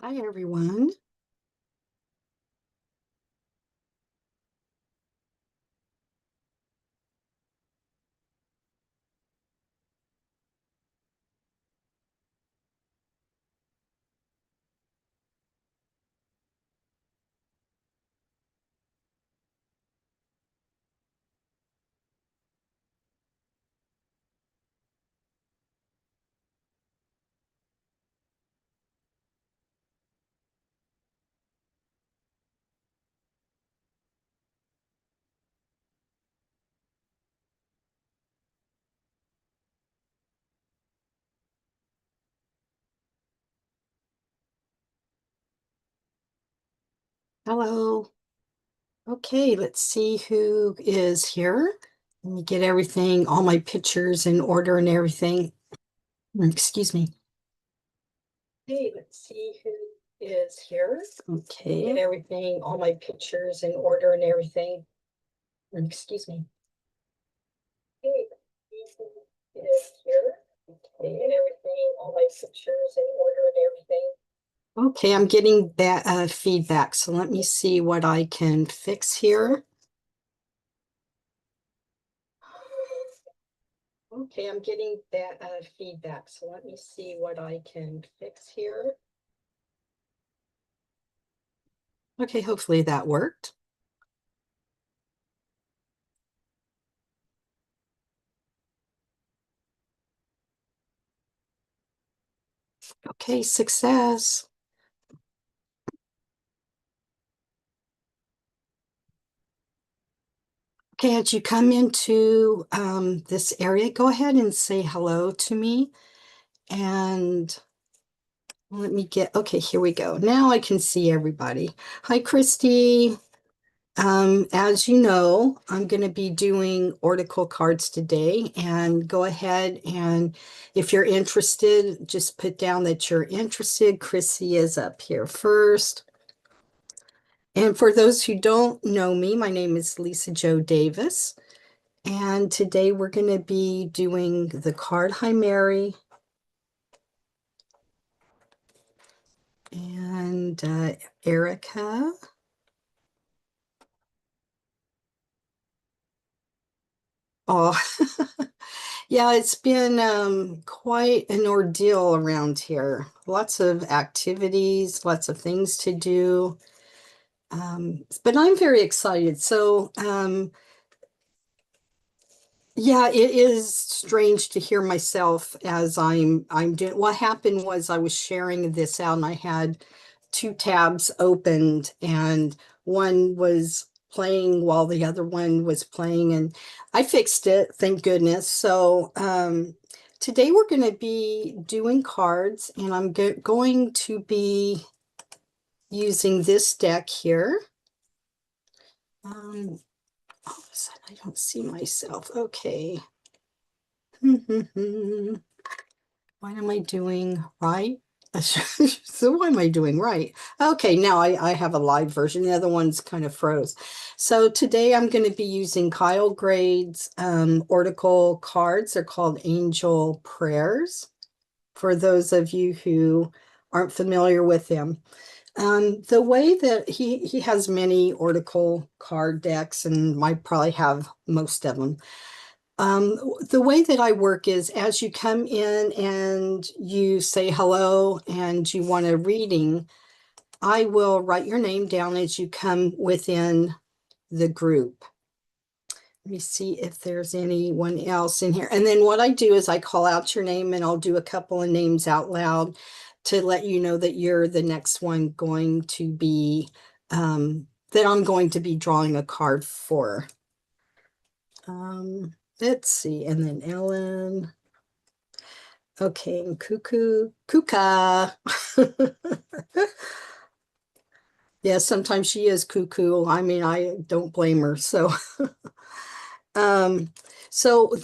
Hi, everyone. Hello. Okay, let's see who is here. Let me get everything, all my pictures in order and everything. Excuse me. Okay, let's see who is here. Okay, get everything, all my pictures in order and everything. Excuse me. Okay, let's see who is here. Okay, get everything, all my pictures in order and everything. Okay, I'm getting that feedback, so let me see what I can fix here. Okay, I'm getting that feedback, so let me see what I can fix here. Okay, hopefully that worked. Okay, success. Okay, as you come into this area, go ahead and say hello to me. And let me get, okay, here we go. Now I can see everybody. Hi, Christy. As you know, I'm going to be doing oracle cards today, and go ahead and if you're interested, just put down that you're interested. Chrissy is up here first. And for those who don't know me, my name is Lisa Jo Davis, and today we're going to be doing the card Hi Mary and Erica. Oh, yeah, it's been quite an ordeal around here. Lots of activities, lots of things to do. But I'm very excited. So, yeah, it is strange to hear myself as I'm doing. What happened was I was sharing this out and I had two tabs opened and one was playing while the other one was playing, and I fixed it, thank goodness. So today we're going to be doing cards, and I'm going to be using this deck here. All of a sudden I don't see myself. Okay. What am I doing right? So what am I doing right? Okay, now I have a live version. The other one's kind of froze. So today I'm going to be using Kyle Grade's Oracle cards. They're called Angel Prayers, for those of you who aren't familiar with them. The way that he has many Oracle card decks, and I probably have most of them. The way that I work is as you come in and you say hello and you want a reading, I will write your name down as you come within the group. Let me see if there's anyone else in here. And then what I do is I call out your name and I'll do a couple of names out loud to let you know that you're the next one going to be, that I'm going to be drawing a card for. Let's see. And then Ellen. Okay, and Kuka. Yeah, sometimes she is cuckoo. I mean, I don't blame her. So, um, so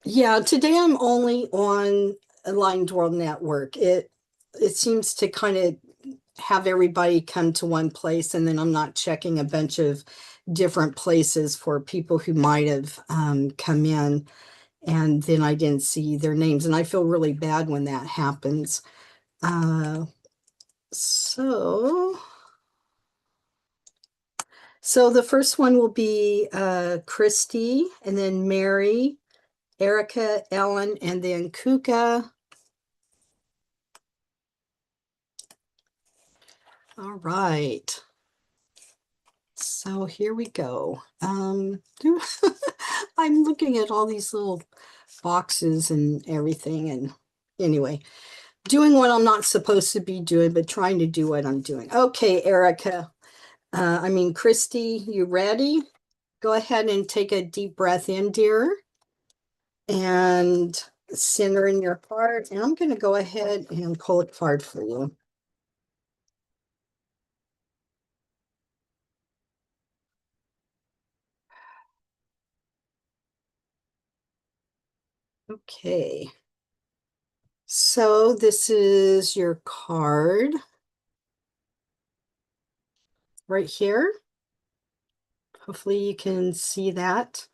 yeah, today I'm only on Aligned World Network. It seems to kind of have everybody come to one place, and then I'm not checking a bunch of different places for people who might have come in, and then I didn't see their names, and I feel really bad when that happens. Uh, So, so the first one will be Christy, and then Mary, Erica, Ellen, and then Kuka. All right. So here we go. I'm looking at all these little boxes and everything, and anyway, doing what I'm not supposed to be doing, but trying to do what I'm doing. Okay, Erica. Christy, you ready? Go ahead and take a deep breath in, dear, and center in your heart. And I'm going to go ahead and pull a card for you. Okay. So this is your card right here. Hopefully you can see that.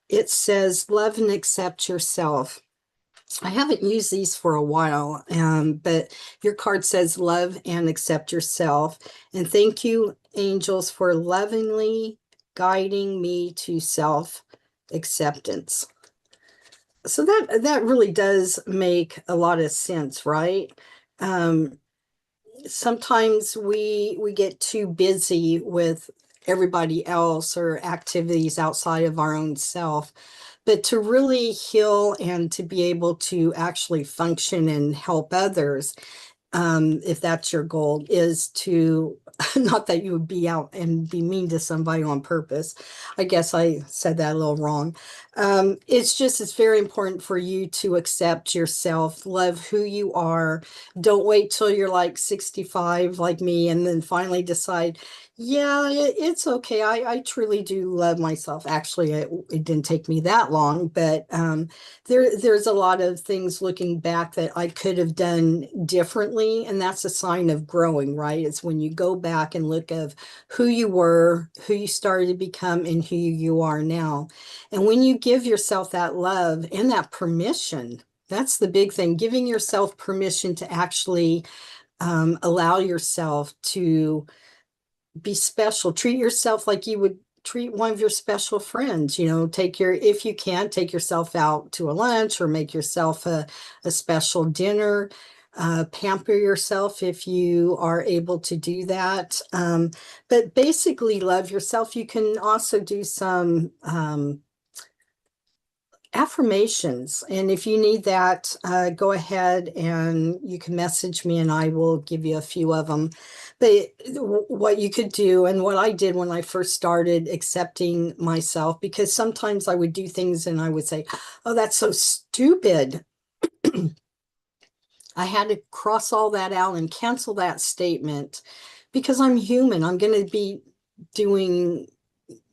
It says, love and accept yourself. I haven't used these for a while, but your card says, love and accept yourself. And thank you, angels, for lovingly guiding me to self acceptance. So that really does make a lot of sense, right? Um, Sometimes we get too busy with everybody else or activities outside of our own self, but to really heal and to be able to actually function and help others, if that's your goal, is to not that you would be out and be mean to somebody on purpose. I guess I said that a little wrong. It's very important for you to accept yourself, love who you are. Don't wait till you're like 65 like me and then finally decide, yeah, it's okay. I truly do love myself. Actually, it didn't take me that long, but there's a lot of things looking back that I could have done differently, and that's a sign of growing, right? It's when you go back and look of who you were, who you started to become, and who you are now. And when you give yourself that love and that permission, that's the big thing, giving yourself permission to actually allow yourself to be special. Treat yourself like you would treat one of your special friends. If you can, take yourself out to a lunch or make yourself a special dinner. Pamper yourself if you are able to do that. But basically, love yourself. You can also do some affirmations. And if you need that, go ahead and you can message me and I will give you a few of them. But what you could do, and what I did when I first started accepting myself, because sometimes I would do things and I would say, oh, that's so stupid. I had to cross all that out and cancel that statement because I'm human. I'm going to be doing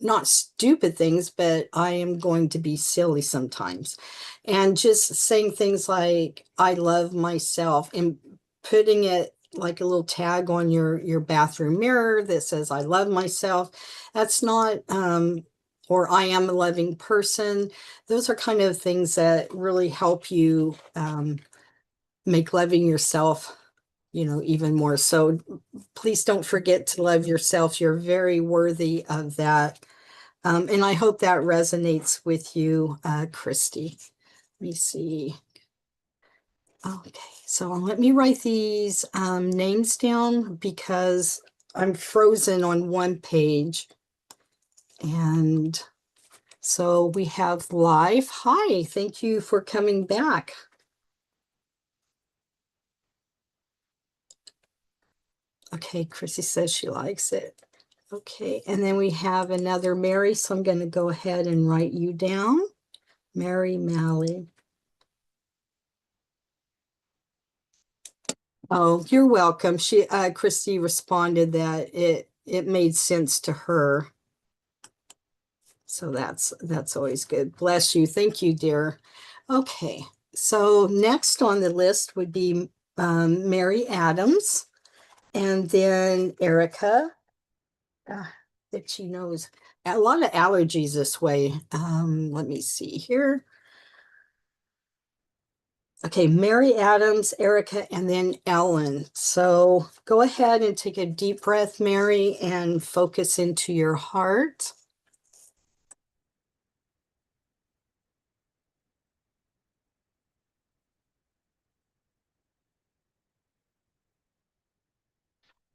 not stupid things, but I am going to be silly sometimes. And just saying things like, I love myself, and putting it like a little tag on your bathroom mirror that says, I love myself. That's not, or I am a loving person. Those are kind of things that really help you make loving yourself, even more. So please don't forget to love yourself. You're very worthy of that. And I hope that resonates with you, Christy. Let me see. Okay, so let me write these names down because I'm frozen on one page. And so we have live. Hi, thank you for coming back. Okay, Chrissy says she likes it. Okay, and then we have another Mary, so I'm going to go ahead and write you down. Mary Malley. Oh, you're welcome. Christy responded that it made sense to her. So that's always good. Bless you. Thank you, dear. Okay, so next on the list would be Mary Adams, and then Erica. That she knows a lot of allergies this way. Let me see here. Okay, Mary Adams, Erica, and then Ellen. So go ahead and take a deep breath, Mary, and focus into your heart.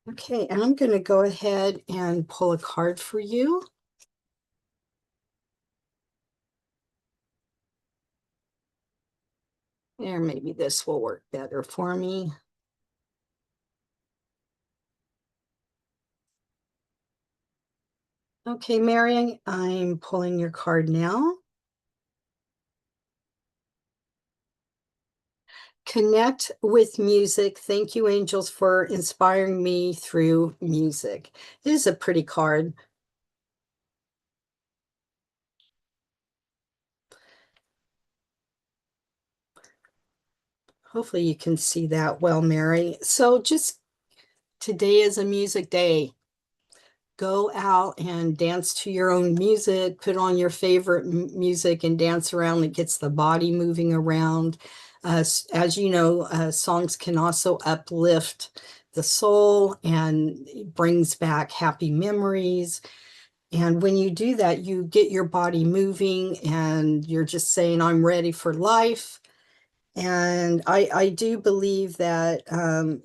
Okay, and I'm going to go ahead and pull a card for you. There, maybe this will work better for me. Okay, Mary, I'm pulling your card now. Connect with music. Thank you, angels, for inspiring me through music. It is a pretty card. Hopefully you can see that well, Mary. So just today is a music day. Go out and dance to your own music, put on your favorite music and dance around. It gets the body moving around. As you know, songs can also uplift the soul and brings back happy memories. And when you do that, you get your body moving and you're just saying, I'm ready for life. And I do believe that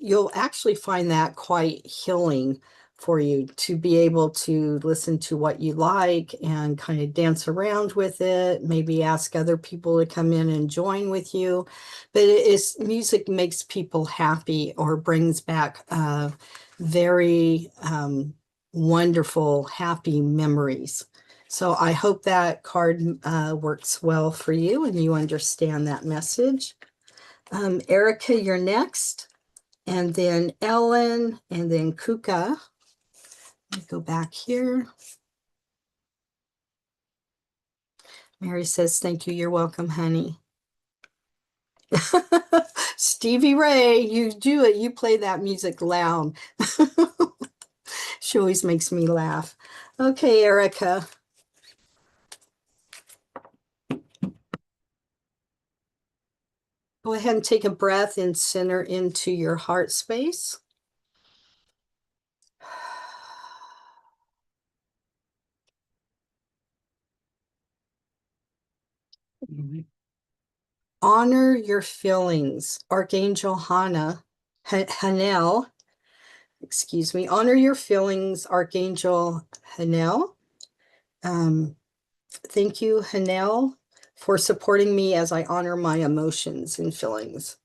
you'll actually find that quite healing for you to be able to listen to what you like and kind of dance around with it, maybe ask other people to come in and join with you. But it is music makes people happy or brings back very wonderful, happy memories. So I hope that card works well for you and you understand that message. Erica, you're next, and then Ellen, and then Kuka. Let me go back here. Mary says, thank you. You're welcome, honey. Stevie Ray, you do it. You play that music loud. She always makes me laugh. Okay, Erica, go ahead and take a breath and center into your heart space. Honor your feelings. Archangel Hanel, excuse me, honor your feelings, Archangel Hanel. Um, thank you, Hanel, for supporting me as I honor my emotions and feelings.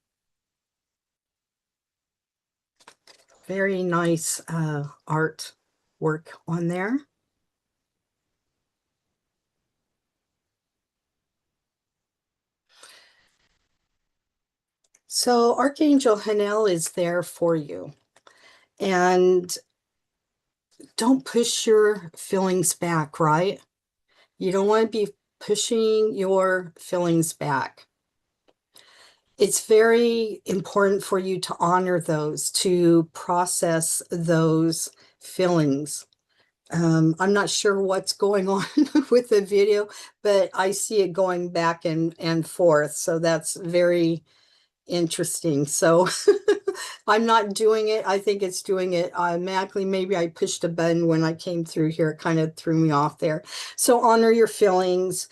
Very nice art work on there. So Archangel Hanel is there for you. And don't push your feelings back, right? You don't want to be pushing your feelings back. It's very important for you to honor those, to process those feelings. I'm not sure what's going on with the video, but I see it going back and forth. So that's very interesting. So I'm not doing it. I think it's doing it automatically. Maybe I pushed a button when I came through here. It kind of threw me off there. So honor your feelings.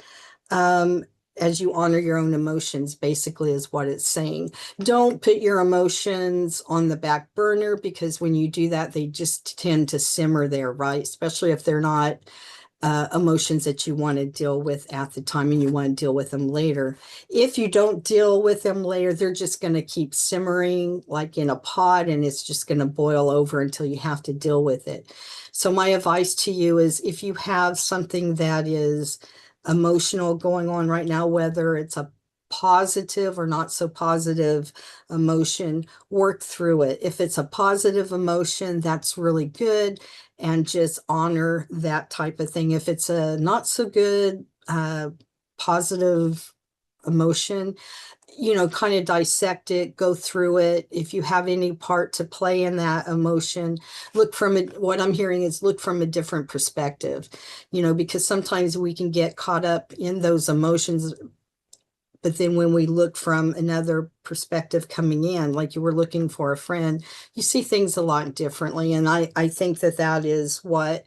Um, as you honor your own emotions, basically, is what it's saying. Don't put your emotions on the back burner because when you do that, they just tend to simmer there, right? Especially if they're not emotions that you want to deal with at the time and you want to deal with them later. If you don't deal with them later, they're just going to keep simmering like in a pot and it's just going to boil over until you have to deal with it. So my advice to you is if you have something that is emotional going on right now, whether it's a positive or not so positive emotion, work through it. If it's a positive emotion, that's really good, and just honor that type of thing. If it's a not so good positive emotion, kind of dissect it, go through it. If you have any part to play in that emotion, look from it. What I'm hearing is look from a different perspective, because sometimes we can get caught up in those emotions but then when we look from another perspective coming in, like you were looking for a friend, you see things a lot differently. And I think that that is what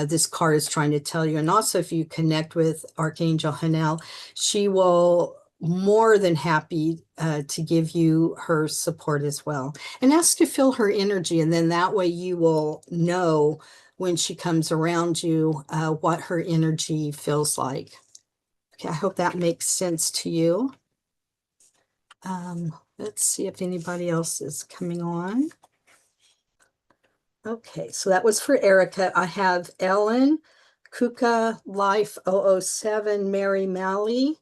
this card is trying to tell you. And also, if you connect with Archangel Hanel, she will more than happy to give you her support as well. And ask to feel her energy. And then that way you will know when she comes around you what her energy feels like. Okay, I hope that makes sense to you. Let's see if anybody else is coming on. Okay, so that was for Erica. I have Ellen, Kuka, Life 007, Mary Malley,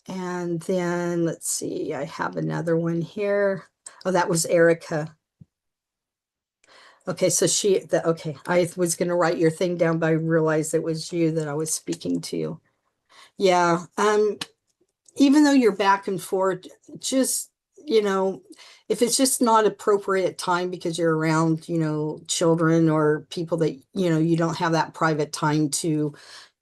and then let's see, I have another one here. Oh, that was Erica. Okay, so okay, I was going to write your thing down, but I realized it was you that I was speaking to. Yeah, even though you're back and forth, just, you know, if it's just not appropriate time because you're around, children or people that, you don't have that private time to,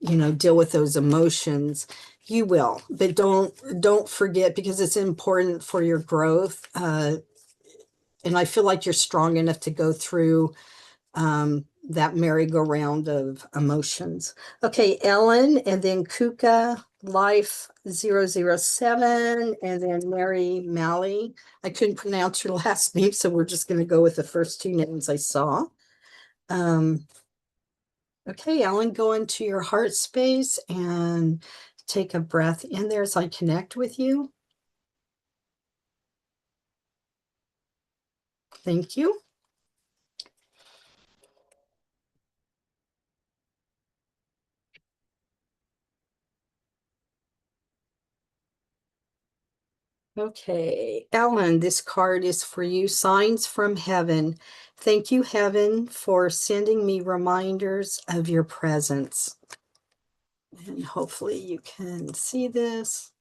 deal with those emotions, you will. But don't forget, because it's important for your growth. And I feel like you're strong enough to go through that merry-go-round of emotions. Okay, Ellen, and then Kuka, Life 007, and then Mary Malley. I couldn't pronounce your last name, so we're just going to go with the first two names I saw. Um, okay, Ellen, go into your heart space and take a breath in there as I connect with you. Thank you. Okay, Ellen, this card is for you. Signs from heaven. Thank you, heaven, for sending me reminders of your presence. And hopefully you can see this.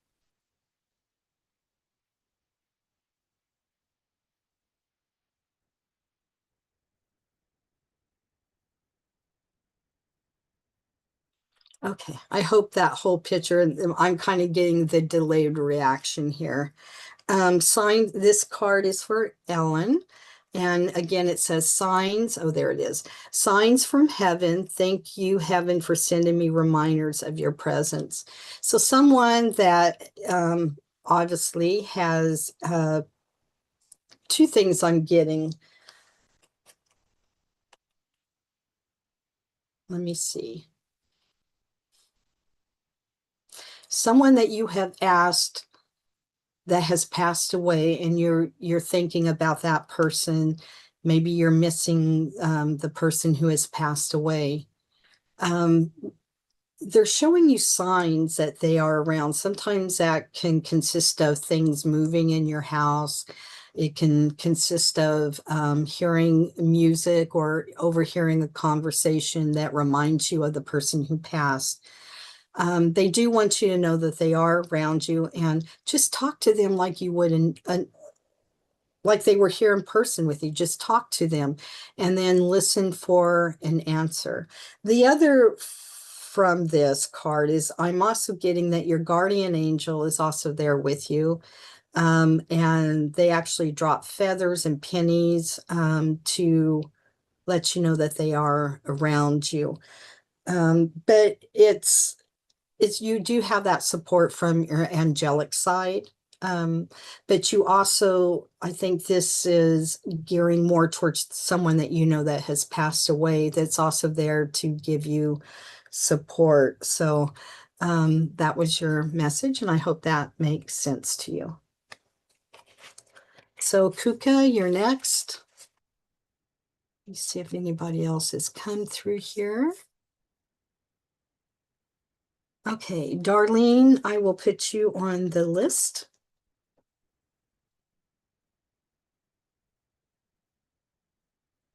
Okay, I hope that whole picture, I'm kind of getting the delayed reaction here. This card is for Ellen. And again, it says signs. Oh, there it is. Signs from heaven. Thank you, heaven, for sending me reminders of your presence. So someone that obviously has two things I'm getting. Let me see. Someone that you have asked that has passed away, and you're thinking about that person. Maybe you're missing the person who has passed away. Um, they're showing you signs that they are around. Sometimes that can consist of things moving in your house. It can consist of hearing music or overhearing a conversation that reminds you of the person who passed. They do want you to know that they are around you, and just talk to them like you would like they were here in person with you. Just talk to them and then listen for an answer. The other from this card is I'm also getting that your guardian angel is also there with you. And they actually drop feathers and pennies to let you know that they are around you. But it's you do have that support from your angelic side. Um, but you also, I think this is gearing more towards someone that you know that has passed away that's also there to give you support. So that was your message, and I hope that makes sense to you. So Kuka, you're next. Let's see if anybody else has come through here. Okay, Darlene, I will put you on the list.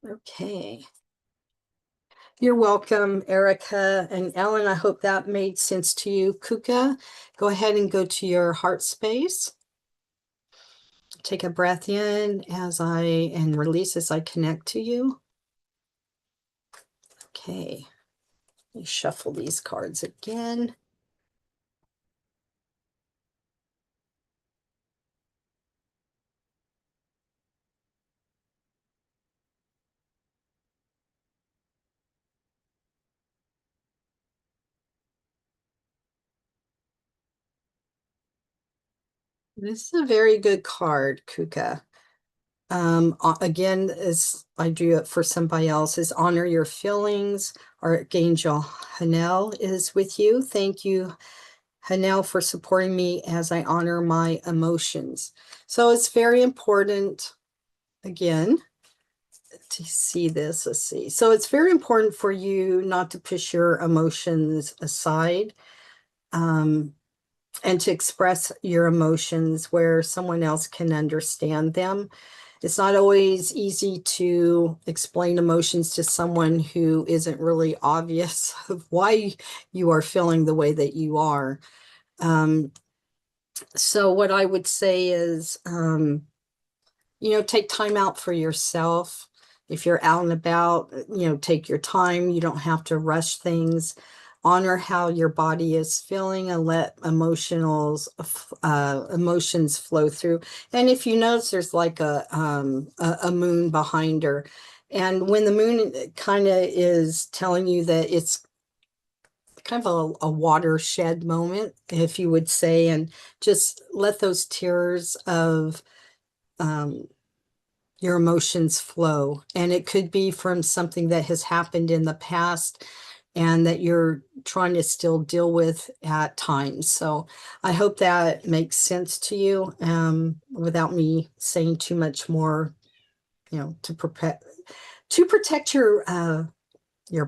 Okay. You're welcome, Erica and Ellen. I hope that made sense to you. Kuka, go ahead and go to your heart space. Take a breath in and release as I connect to you. Okay. Let me shuffle these cards again. This is a very good card, Kuka. Again, as I do it for somebody else, is honor your feelings. Archangel Hanel is with you. Thank you, Hanel, for supporting me as I honor my emotions. So it's very important, again, to see this. Let's see. So it's very important for you not to push your emotions aside, and to express your emotions where someone else can understand them. It's not always easy to explain emotions to someone who isn't really obvious of why you are feeling the way that you are. Um, so what I would say is, take time out for yourself. If you're out and about, take your time. You don't have to rush things. Honor how your body is feeling and let emotions flow through. And if you notice there's like a moon behind her, and when the moon kind of is telling you that it's kind of a watershed moment, if you would say, and just let those tears of um, your emotions flow. And it could be from something that has happened in the past and that you're trying to still deal with at times. So I hope that makes sense to you, without me saying too much more, to protect your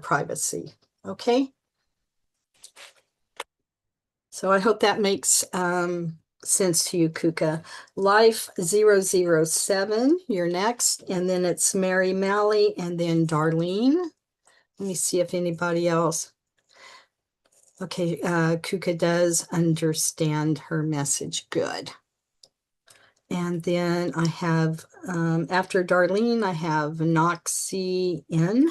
privacy. Okay. So I hope that makes sense to you, Kuka. Life 007, you're next. And then it's Mary Malley and then Darlene. Let me see if anybody else. Okay, Kuka does understand her message. Good. And then I have, after Darlene, I have Noxie in.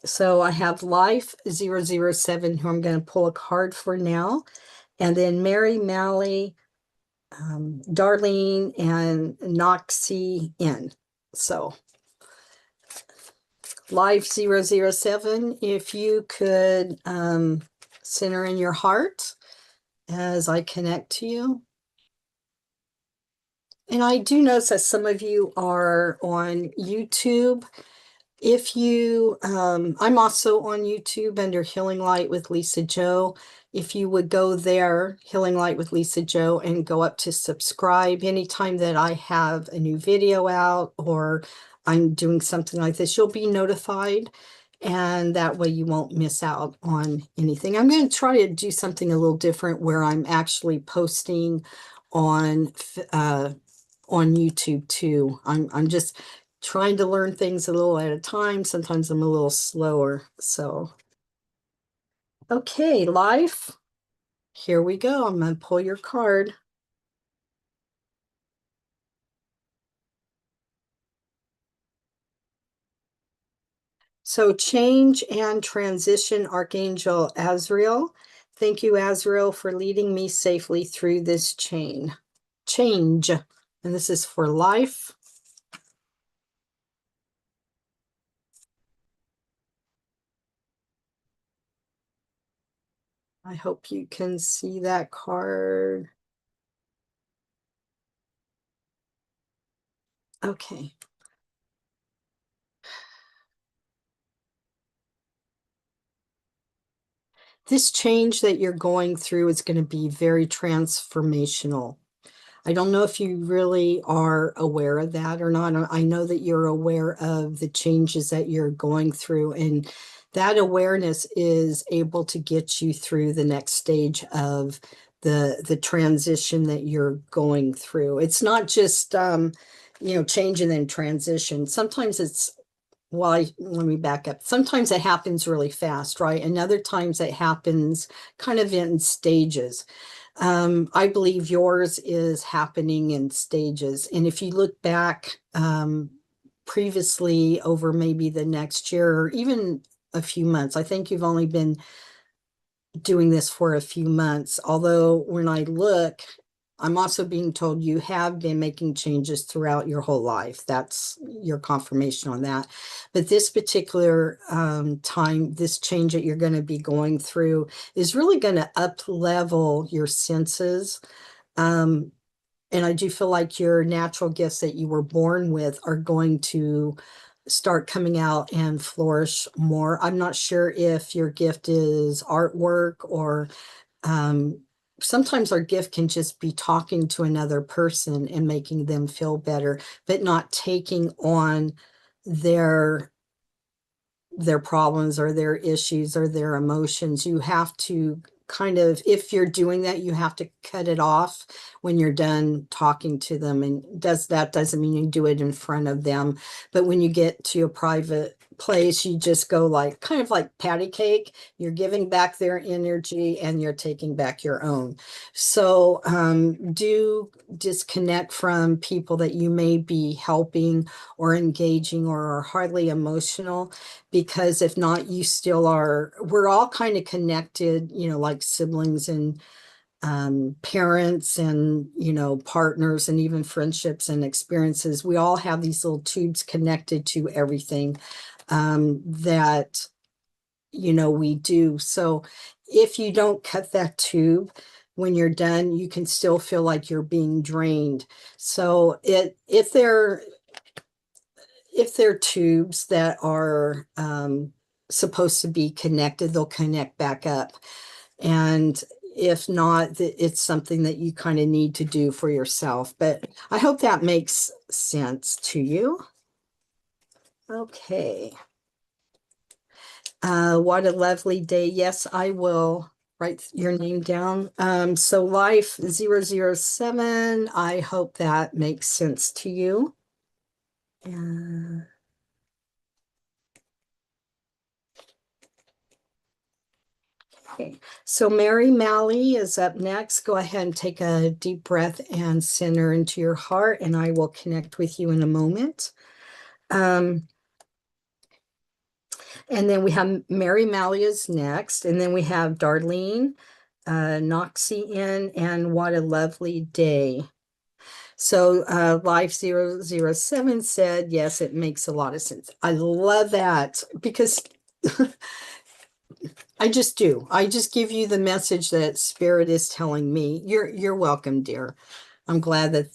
So I have Life 007, who I'm going to pull a card for now. And then Mary Malley, Darlene, and Noxie in. So Life 007, if you could center in your heart as I connect to you. And I do notice that some of you are on YouTube. If you, I'm also on YouTube under Healing Light with Lisa Joe. If you would go there, Healing Light with Lisa Joe, and go up to subscribe anytime that I have a new video out or I'm doing something like this, you'll be notified. And that way you won't miss out on anything. I'm going to try to do something a little different where I'm actually posting on on YouTube too. I'm just trying to learn things a little at a time. Sometimes I'm a little slower. So, okay, life. Here we go. I'm going to pull your card. So, change and transition, Archangel Azrael. Thank you, Azrael, for leading me safely through this change. And this is for life. I hope you can see that card. Okay. This change that you're going through is going to be very transformational. I don't know if you really are aware of that or not. I know that you're aware of the changes that you're going through, and that awareness is able to get you through the next stage of the transition that you're going through. It's not just change and then transition. Sometimes it's let me back up. Sometimes it happens really fast, right? And other times it happens kind of in stages. I believe yours is happening in stages. And if you look back previously over maybe the next year or even a few months, I think you've only been doing this for a few months. Although when I look, I'm also being told you have been making changes throughout your whole life. That's your confirmation on that. But this particular time, this change that you're going to be going through is really going to up level your senses. Um, and I do feel like your natural gifts that you were born with are going to start coming out and flourish more. I'm not sure if your gift is artwork or um, sometimes our gift can just be talking to another person and making them feel better, but not taking on their their problems or their issues or their emotions. You have to kind of, if you're doing that, you have to cut it off when you're done talking to them. And doesn't mean you do it in front of them, but when you get to a private place, you just go like kind of like patty cake. You're giving back their energy and you're taking back your own. So do disconnect from people that you may be helping or engaging or are hardly emotional, because if not, you still are, we're all kind of connected, you know, like siblings and parents and, you know, partners and even friendships and experiences. We all have these little tubes connected to everything that, you know, we do. So if you don't cut that tube, when you're done, you can still feel like you're being drained. So if they're tubes that are supposed to be connected, they'll connect back up. And if not, it's something that you kind of need to do for yourself. But I hope that makes sense to you. Okay. What a lovely day. Yes, I will write your name down. So life 007, I hope that makes sense to you. Yeah. Okay, so Mary Malley is up next. Go ahead and take a deep breath and center into your heart, and I will connect with you in a moment. And then we have Mary Malley is next, and then we have Darlene, Noxie in, and what a lovely day. So Life 007 said, yes, it makes a lot of sense. I love that because I just do. I just give you the message that Spirit is telling me. You're welcome, dear. I'm glad that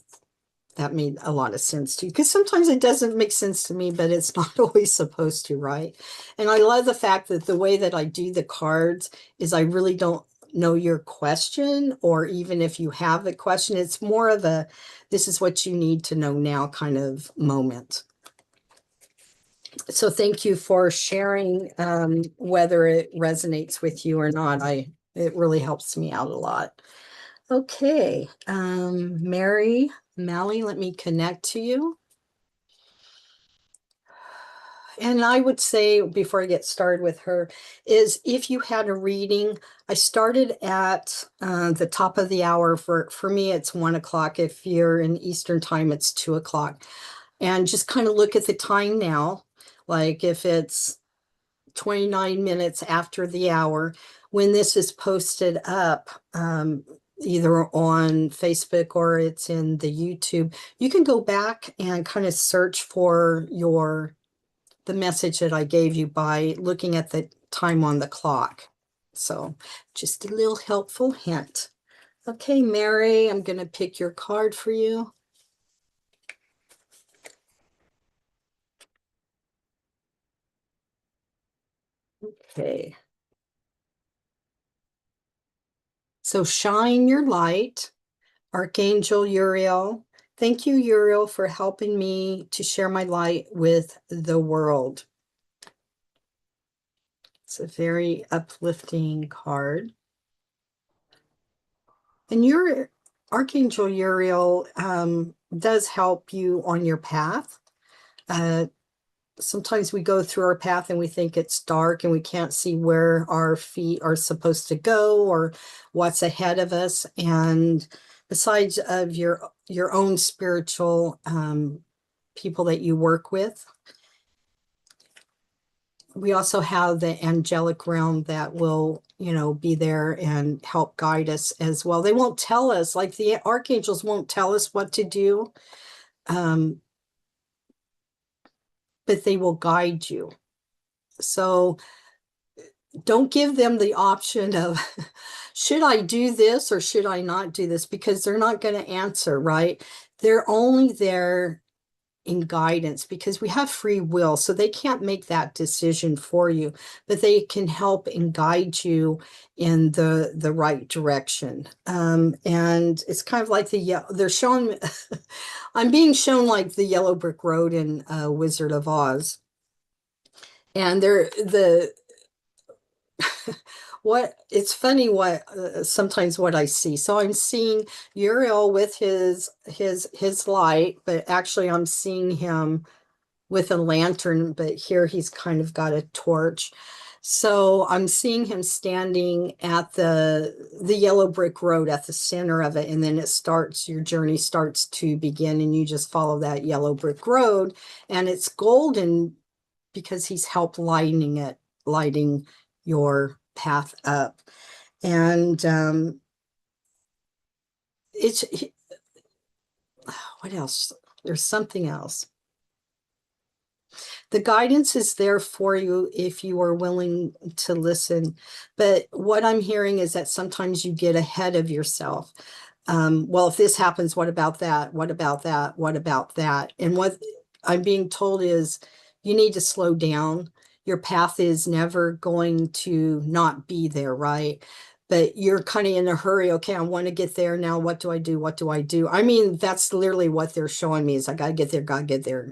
that made a lot of sense to you, because sometimes it doesn't make sense to me, but it's not always supposed to, right? And I love the fact that the way that I do the cards is I really don't know your question, or even if you have a question, it's more of a this is what you need to know now kind of moment. So thank you for sharing, whether it resonates with you or not. It really helps me out a lot. Okay, Mary Malley, let me connect to you. And I would say before I get started with her is if you had a reading, I started at the top of the hour. For me, it's 1 o'clock. If you're in Eastern time, it's 2 o'clock. And just kind of look at the time now, like if it's 29 minutes after the hour, when this is posted up, either on Facebook or it's in the YouTube, you can go back and kind of search for the message that I gave you by looking at the time on the clock. So just a little helpful hint. Okay, Mary, I'm going to pick your card for you. Okay. So shine your light, Archangel Uriel. Thank you, Uriel, for helping me to share my light with the world. It's a very uplifting card. And your Archangel Uriel does help you on your path. Sometimes we go through our path and we think it's dark and we can't see where our feet are supposed to go or what's ahead of us. And besides of your own spiritual people that you work with, we also have the angelic realm that will, be there and help guide us as well. They won't tell us, like the archangels won't tell us what to do, um, but they will guide you. So don't give them the option of, should I do this or should I not do this? Because they're not going to answer, right? They're only there in guidance because we have free will, so they can't make that decision for you, but they can help and guide you in the right direction. And it's kind of like they're showing I'm being shown like the yellow brick road in Wizard of Oz, and they're the what it's funny what sometimes what I see. So I'm seeing Uriel with his light, but actually I'm seeing him with a lantern, but here he's kind of got a torch. So I'm seeing him standing at the yellow brick road at the center of it, and then your journey starts to begin, and you just follow that yellow brick road, and it's golden because he's helped lighting your path up. And it's what else? There's something else. The guidance is there for you if you are willing to listen. But what I'm hearing is that sometimes you get ahead of yourself. Well, if this happens, what about that? What about that? What about that? And what I'm being told is you need to slow down. Your path is never going to not be there, right? But you're kind of in a hurry. Okay, I want to get there now. What do I do? What do I do? I mean, that's literally what they're showing me is I got to get there, got to get there,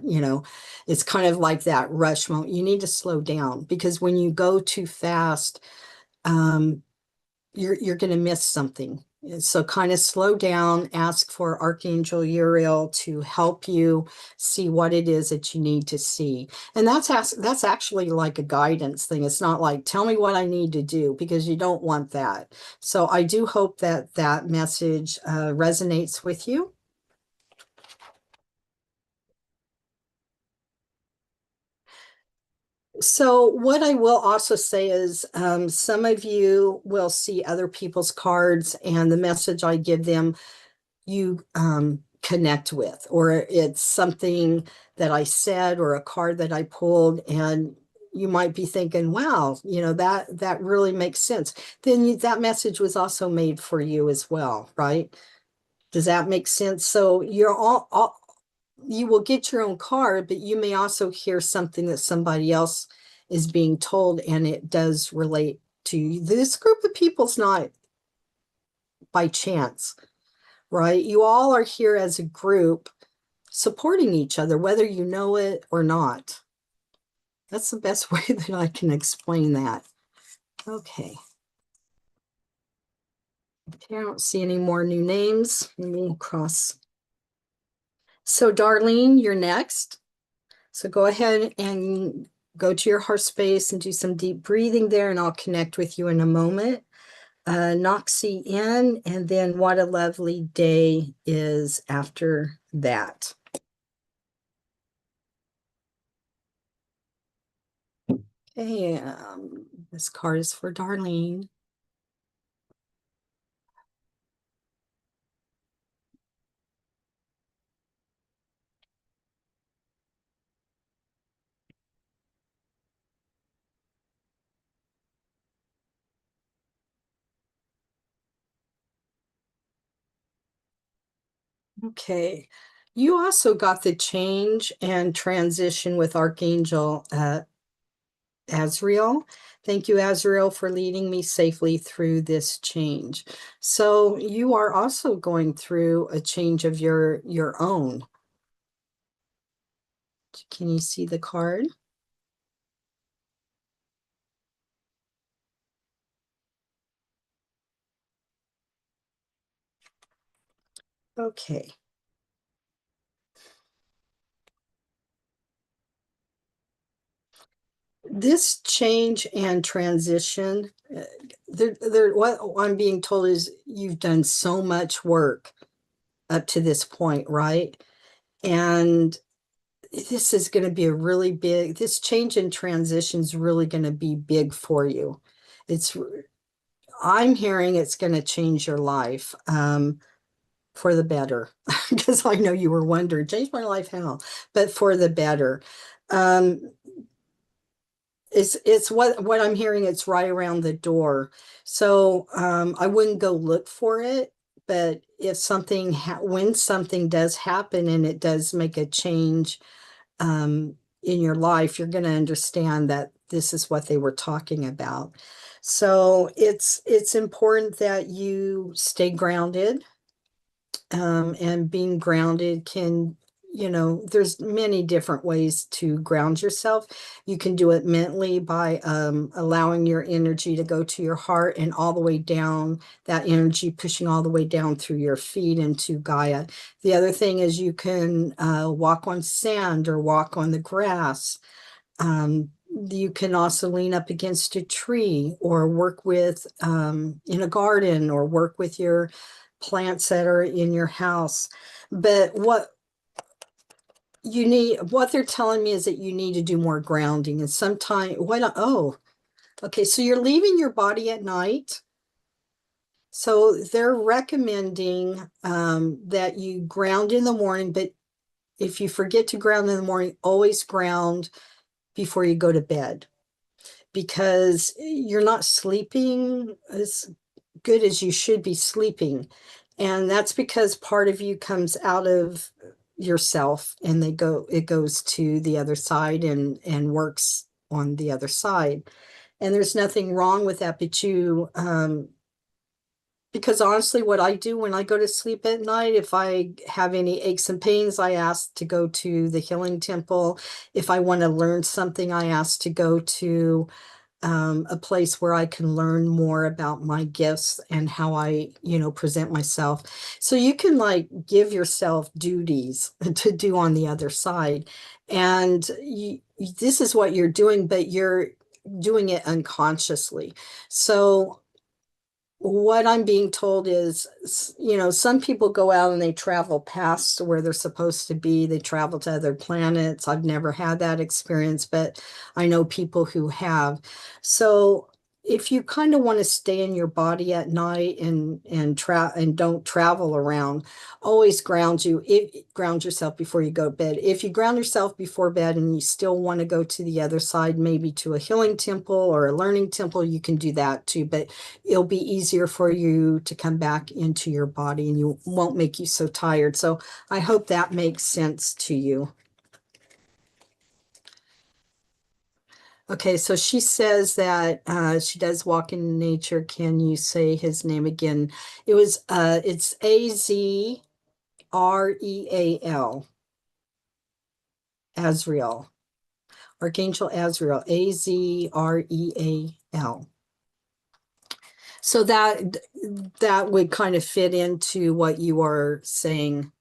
It's kind of like that rush moment. You need to slow down because when you go too fast, um, you're going to miss something. So kind of slow down, ask for Archangel Uriel to help you see what it is that you need to see. And that's actually like a guidance thing. It's not like, tell me what I need to do, because you don't want that. So I do hope that that message resonates with you. So what I will also say is some of you will see other people's cards and the message I give them you connect with, or it's something that I said or a card that I pulled, and you might be thinking, wow, that really makes sense. Then that message was also made for you as well, right? Does that make sense? So you're all you will get your own card, but you may also hear something that somebody else is being told, and it does relate to you. This group of people's not by chance, right? You all are here as a group supporting each other, whether you know it or not. That's the best way that I can explain that. Okay. Okay, I don't see any more new names. Let me cross. So, Darlene, you're next. So go ahead and go to your heart space and do some deep breathing there, and I'll connect with you in a moment. Noxie in, and then what a lovely day is after that. Okay, this card is for Darlene. Okay. You also got the change and transition with Archangel Azrael. Thank you, Azrael, for leading me safely through this change. So you are also going through a change of your own. Can you see the card? Okay. This change and transition, what I'm being told is you've done so much work up to this point, right? And this is going to be a really big, this change in transition is really going to be big for you. It's, I'm hearing it's going to change your life for the better, because I know you were wondering, change my life how, but for the better. Um, it's what I'm hearing, it's right around the door. So I wouldn't go look for it, but if something when something does happen and it does make a change in your life, you're going to understand that this is what they were talking about. So it's important that you stay grounded, and being grounded can, there's many different ways to ground yourself. You can do it mentally by allowing your energy to go to your heart and all the way down, that energy pushing all the way down through your feet into Gaia. The other thing is you can walk on sand or walk on the grass. You can also lean up against a tree or work with in a garden or work with your plants that are in your house. But what they're telling me is that you need to do more grounding. And sometimes, oh, okay, so you're leaving your body at night. So they're recommending that you ground in the morning, but if you forget to ground in the morning, always ground before you go to bed, because you're not sleeping as good as you should be sleeping. And that's because part of you comes out of yourself and it goes to the other side and works on the other side. And there's nothing wrong with that, but because honestly, what I do when I go to sleep at night, if I have any aches and pains, I ask to go to the healing temple. If I want to learn something, I ask to go to a place where I can learn more about my gifts and how I, present myself. So you can like give yourself duties to do on the other side. And this is what you're doing, but you're doing it unconsciously. So what I'm being told is, some people go out and they travel past where they're supposed to be. They travel to other planets. I've never had that experience, but I know people who have. So if you kind of want to stay in your body at night and don't travel around, always ground yourself before you go to bed. If you ground yourself before bed and you still want to go to the other side, maybe to a healing temple or a learning temple, you can do that too. But it'll be easier for you to come back into your body and you won't make you so tired. So I hope that makes sense to you. Okay, so she says that she does walk in nature. Can you say his name again? It's Azreal, Azrael, Archangel Azrael, Azreal. So that would kind of fit into what you are saying.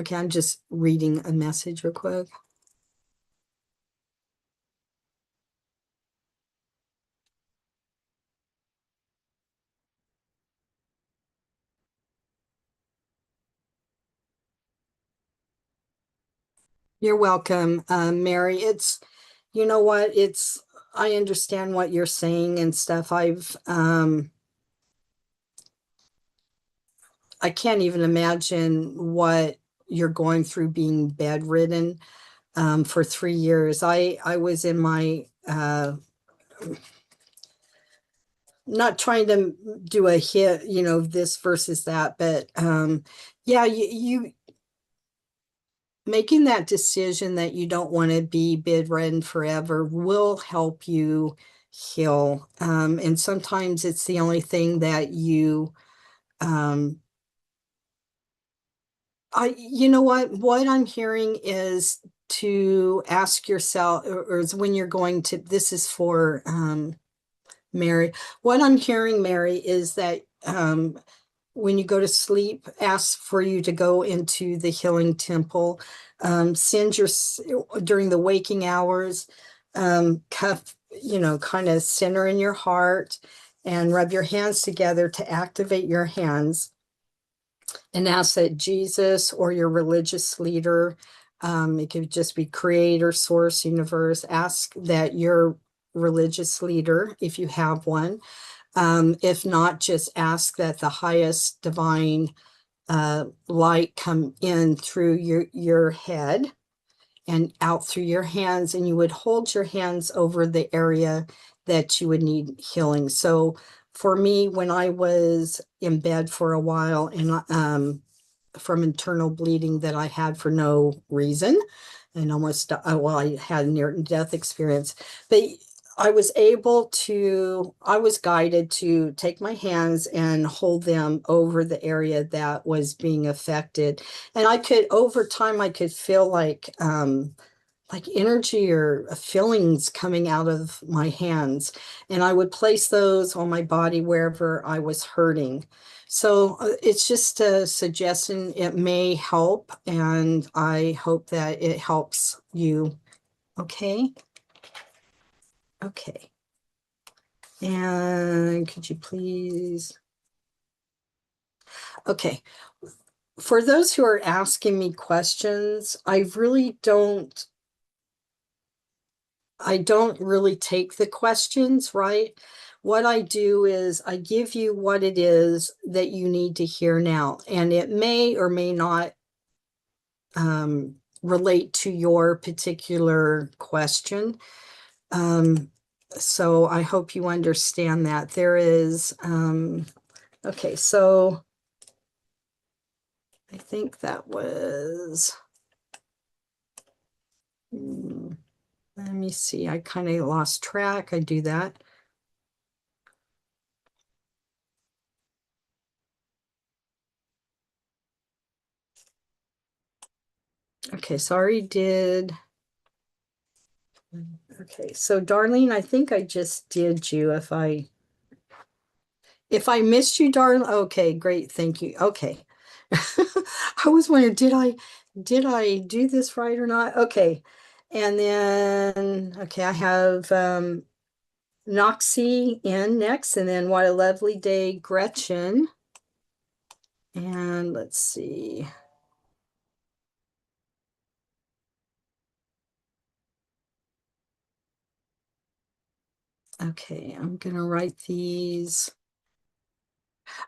Okay, I'm just reading a message real quick. You're welcome, Mary. You know what? I understand what you're saying and stuff. I can't even imagine what you're going through being bedridden, for 3 years. I was in my, not trying to do a hit, this versus that, but, yeah, you making that decision that you don't want to be bedridden forever will help you heal. And sometimes it's the only thing that um, you know what I'm hearing is to ask yourself, or is when you're going to, this is for, Mary. What I'm hearing, Mary, is that, when you go to sleep, ask for you to go into the healing temple. Send during the waking hours, cuff, kind of center in your heart and rub your hands together to activate your hands. and ask that Jesus or your religious leader, it could just be creator, source, universe, ask that your religious leader, if you have one, if not, just ask that the highest divine light come in through your head and out through your hands, and you would hold your hands over the area that you would need healing. So for me, when I was in bed for a while and from internal bleeding that I had for no reason, and almost, well, I had a near death experience, but I was guided to take my hands and hold them over the area that was being affected. And over time, I could feel like energy or feelings coming out of my hands. And I would place those on my body wherever I was hurting. So it's just a suggestion. It may help, and I hope that it helps you. Okay. Okay. And could you please? Okay. For those who are asking me questions, I don't really take the questions, right? What I do is I give you what it is that you need to hear now, and it may or may not relate to your particular question. So I hope you understand that. Okay, so I think that was, let me see, I kind of lost track. I do that. Okay, so I already did. Okay, so Darlene, I think I just did you. If I missed you, Darlene, okay, great, thank you. Okay. I was wondering, did I do this right or not? Okay. And then okay, I have Noxie in next, and then What a Lovely Day, Gretchen. And let's see. Okay, I'm gonna write these.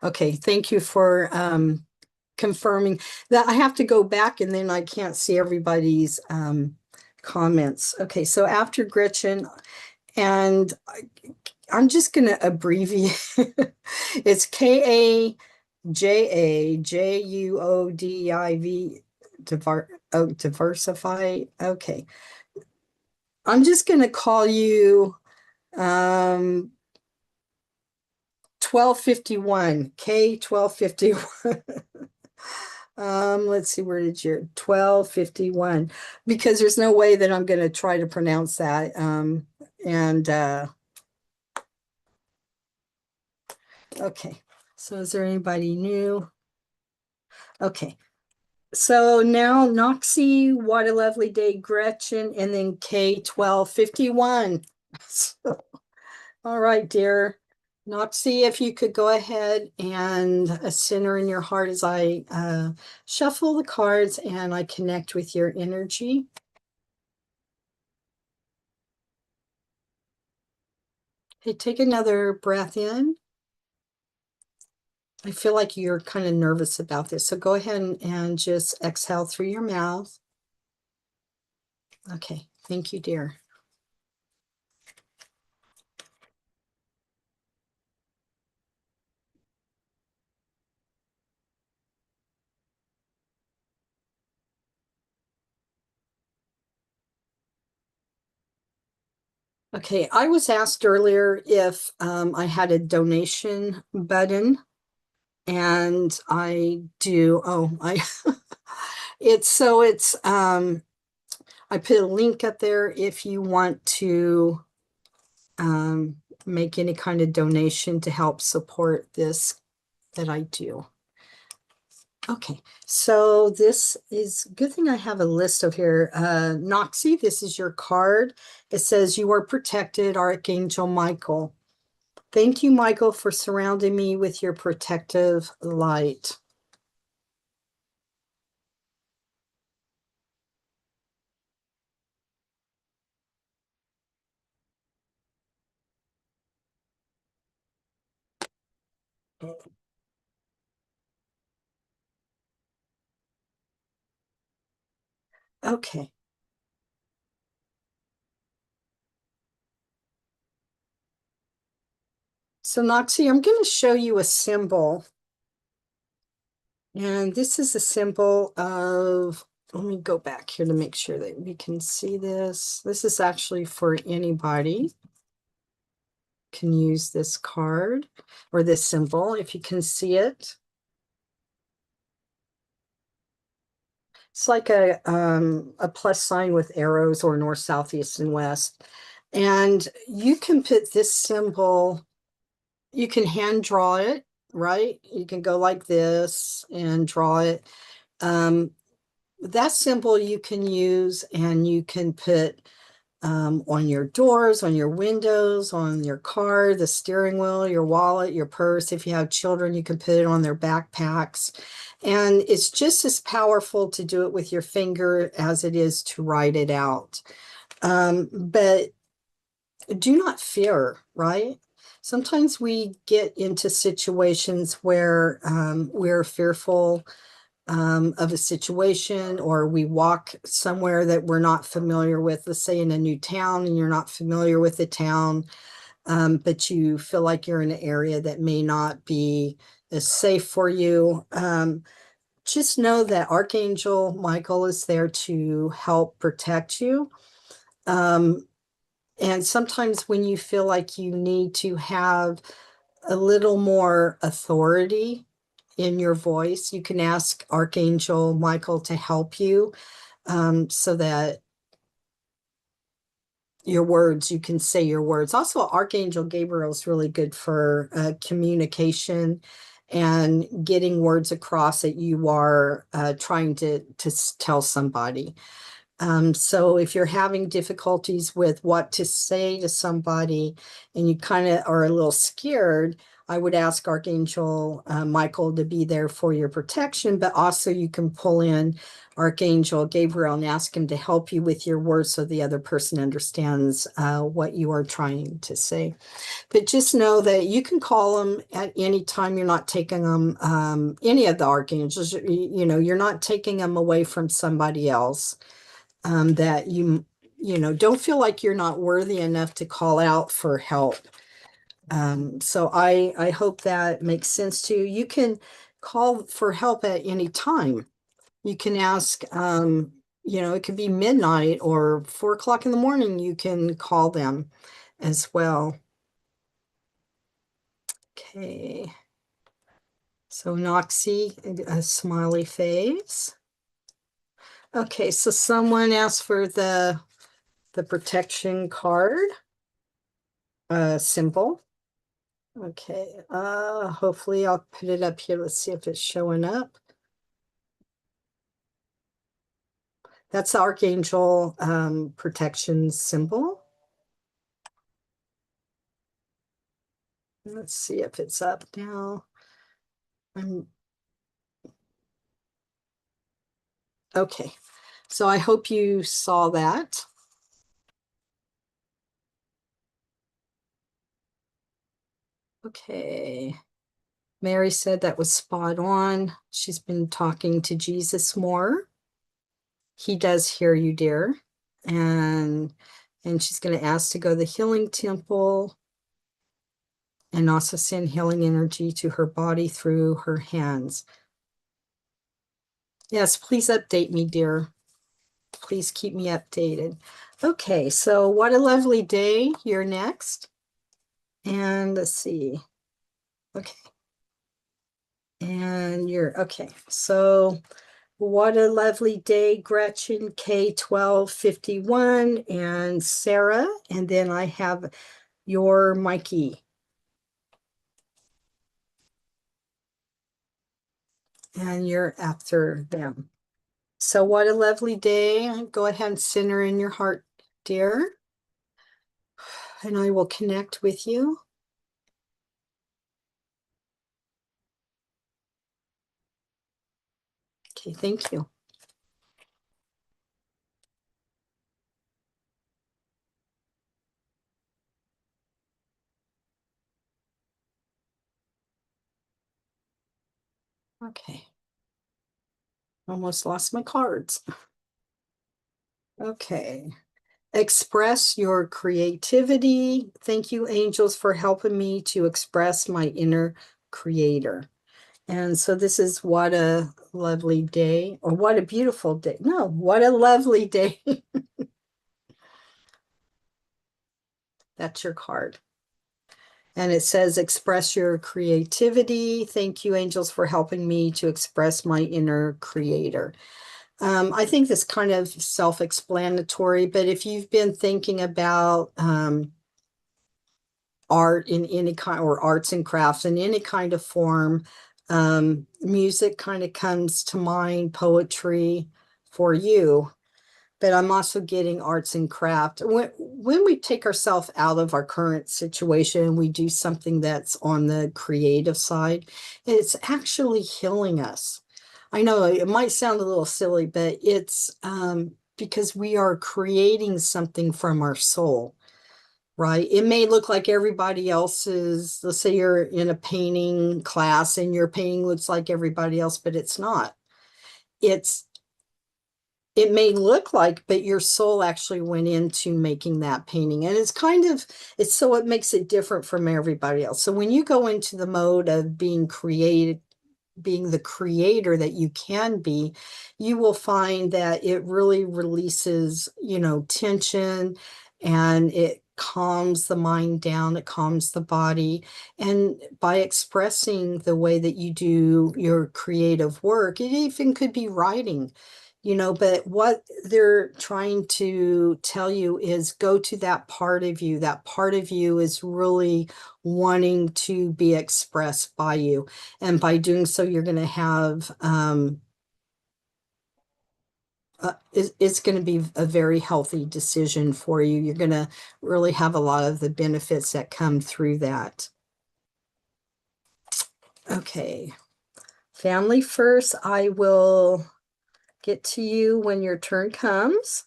Okay, thank you for confirming that. I have to go back and then I can't see everybody's comments. Okay, so after Gretchen, and I'm just going to abbreviate. It's KAJAJUODIV, diversify. Okay, I'm just going to call you 1251, K1251. Let's see, where did your 1251? Because there's no way that I'm going to try to pronounce that. And okay, so is there anybody new? Okay, so now Noxie, What a Lovely Day, Gretchen, and then K1251. All right, dear. Noxie, if you could go ahead and center in your heart as I shuffle the cards and I connect with your energy. Okay, take another breath in. I feel like you're kind of nervous about this, so go ahead and just exhale through your mouth. Okay, thank you, dear. Okay, I was asked earlier if I had a donation button, and I do. Oh, it's I put a link up there if you want to make any kind of donation to help support this that I do. Okay, so this is good thing I have a list of here. Noxie, this is your card. It says you are protected, Archangel Michael. Thank you, Michael, for surrounding me with your protective light. Okay. So Noxie, I'm going to show you a symbol. And this is a symbol of, let me go back here to make sure that we can see this. This is actually for anybody can use this card or this symbol if you can see it. It's like a plus sign with arrows or north, south, east, and west. And you can put this symbol, you can hand draw it, right? You can go like this and draw it. That symbol you can use and you can put on your doors, on your windows, on your car, the steering wheel, your wallet, your purse. If you have children, you can put it on their backpacks. And it's just as powerful to do it with your finger as it is to write it out. But do not fear, right? Sometimes we get into situations where we're fearful of a situation, or we walk somewhere that we're not familiar with, let's say in a new town and you're not familiar with the town, but you feel like you're in an area that may not be as safe for you. Just know that Archangel Michael is there to help protect you. Um, and sometimes when you feel like you need to have a little more authority in your voice, you can ask Archangel Michael to help you, so that your words, you can say your words. Also, Archangel Gabriel is really good for communication and getting words across that you are trying to tell somebody. So if you're having difficulties with what to say to somebody and you kind of are a little scared, I would ask Archangel Michael to be there for your protection, but also you can pull in Archangel Gabriel and ask him to help you with your words so the other person understands what you are trying to say. But just know that you can call them at any time. You're not taking them, any of the archangels, you're not taking them away from somebody else, that don't feel like you're not worthy enough to call out for help. So I hope that makes sense to you. You can call for help at any time. You can ask, it could be midnight or 4 o'clock in the morning. You can call them as well. Okay. So Noxie, a smiley face. Okay, so someone asked for the protection card, symbol. Okay, hopefully I'll put it up here. Let's see if it's showing up. That's the Archangel protection symbol. Let's see if it's up now. Okay, so I hope you saw that. Okay. Mary said that was spot on. She's been talking to Jesus more. He does hear you, dear. And she's going to ask to go to the healing temple and also send healing energy to her body through her hands. Yes, please update me, dear. Please keep me updated. Okay, so what a lovely day. You're next. And let's see. Okay. And you're okay. So what a lovely day, Gretchen K1251 and Sarah. And then I have your Mikey. And you're after them. So what a lovely day. Go ahead and center in your heart, dear. And I will connect with you. Okay, thank you. Okay. Almost lost my cards. Okay. Express your creativity. Thank you, angels, for helping me to express my inner creator. And so this is what a lovely day, or what a beautiful day. No, what a lovely day. That's your card. And it says, express your creativity. Thank you, angels, for helping me to express my inner creator. I think this kind of self-explanatory, but if you've been thinking about art in any kind, or arts and crafts in any kind of form, music kind of comes to mind, poetry for you. But I'm also getting arts and craft. When we take ourselves out of our current situation and we do something that's on the creative side, it's actually healing us. I know it might sound a little silly, but it's because we are creating something from our soul, right? It may look like everybody else's. Let's say you're in a painting class and your painting looks like everybody else, but it's not. It's it may look like, but your soul actually went into making that painting. And it's kind of, it's so it makes it different from everybody else. So when you go into the mode of being created, being the creator that you can be, you will find that it really releases, tension, and it calms the mind down, it calms the body. And by expressing the way that you do your creative work, it even could be writing. But what they're trying to tell you is go to that part of you. That part of you is really wanting to be expressed by you. And by doing so, you're going to have, it's going to be a very healthy decision for you. You're going to really have a lot of the benefits that come through that. Okay. Family first. I will get to you when your turn comes.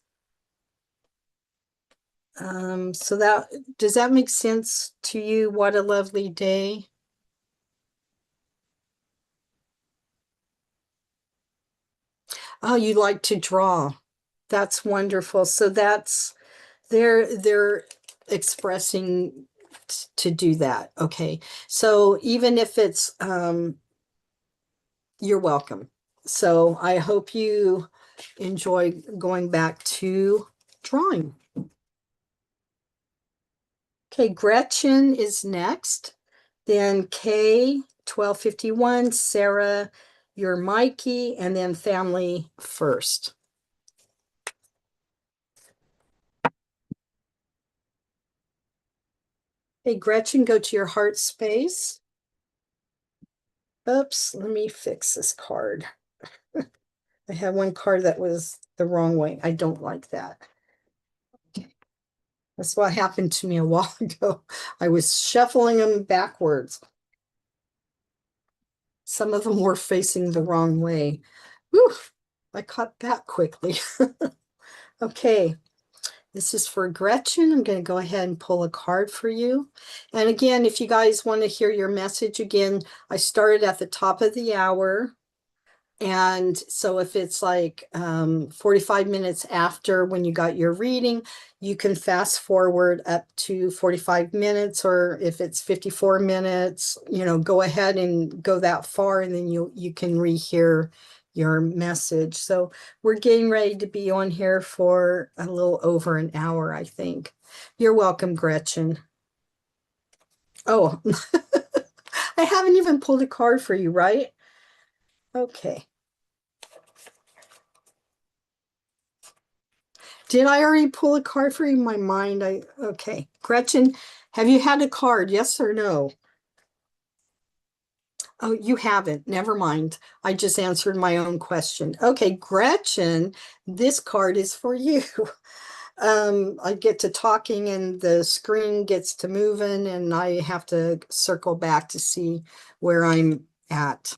So that, does that make sense to you? What a lovely day. Oh, you like to draw. That's wonderful. So that's they're expressing to do that. Okay. So even if it's you're welcome. So I hope you enjoy going back to drawing. Okay, Gretchen is next. Then Kay, 1251, Sarah, your Mikey, and then family first. Hey, Gretchen, go to your heart space. Oops, let me fix this card. I had one card that was the wrong way. I don't like that. Okay. That's what happened to me a while ago. I was shuffling them backwards. Some of them were facing the wrong way. Whew, I caught that quickly. Okay, this is for Gretchen. I'm going to go ahead and pull a card for you. And again, if you guys want to hear your message again, I started at the top of the hour. And so if it's like 45 minutes after when you got your reading, you can fast forward up to 45 minutes, or if it's 54 minutes, go ahead and go that far, and then you can rehear your message. So we're getting ready to be on here for a little over an hour, I think. You're welcome, Gretchen. Oh, I haven't even pulled a card for you, right? Okay. Did I already pull a card for you in my mind? Okay. Gretchen, have you had a card? Yes or no? Oh, you haven't. Never mind. I just answered my own question. Okay, Gretchen, this card is for you. I get to talking and the screen gets to moving, and I have to circle back to see where I'm at.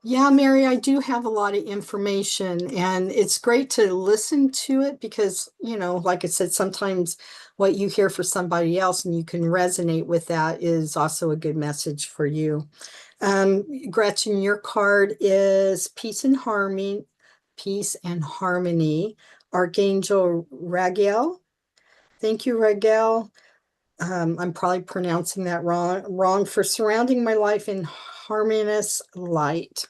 Yeah, Mary, I do have a lot of information, and it's great to listen to it because, like I said, sometimes what you hear for somebody else and you can resonate with that is also a good message for you. Gretchen, your card is peace and harmony. Archangel Raguel. Thank you, Raguel. I'm probably pronouncing that wrong for surrounding my life in harmonious light.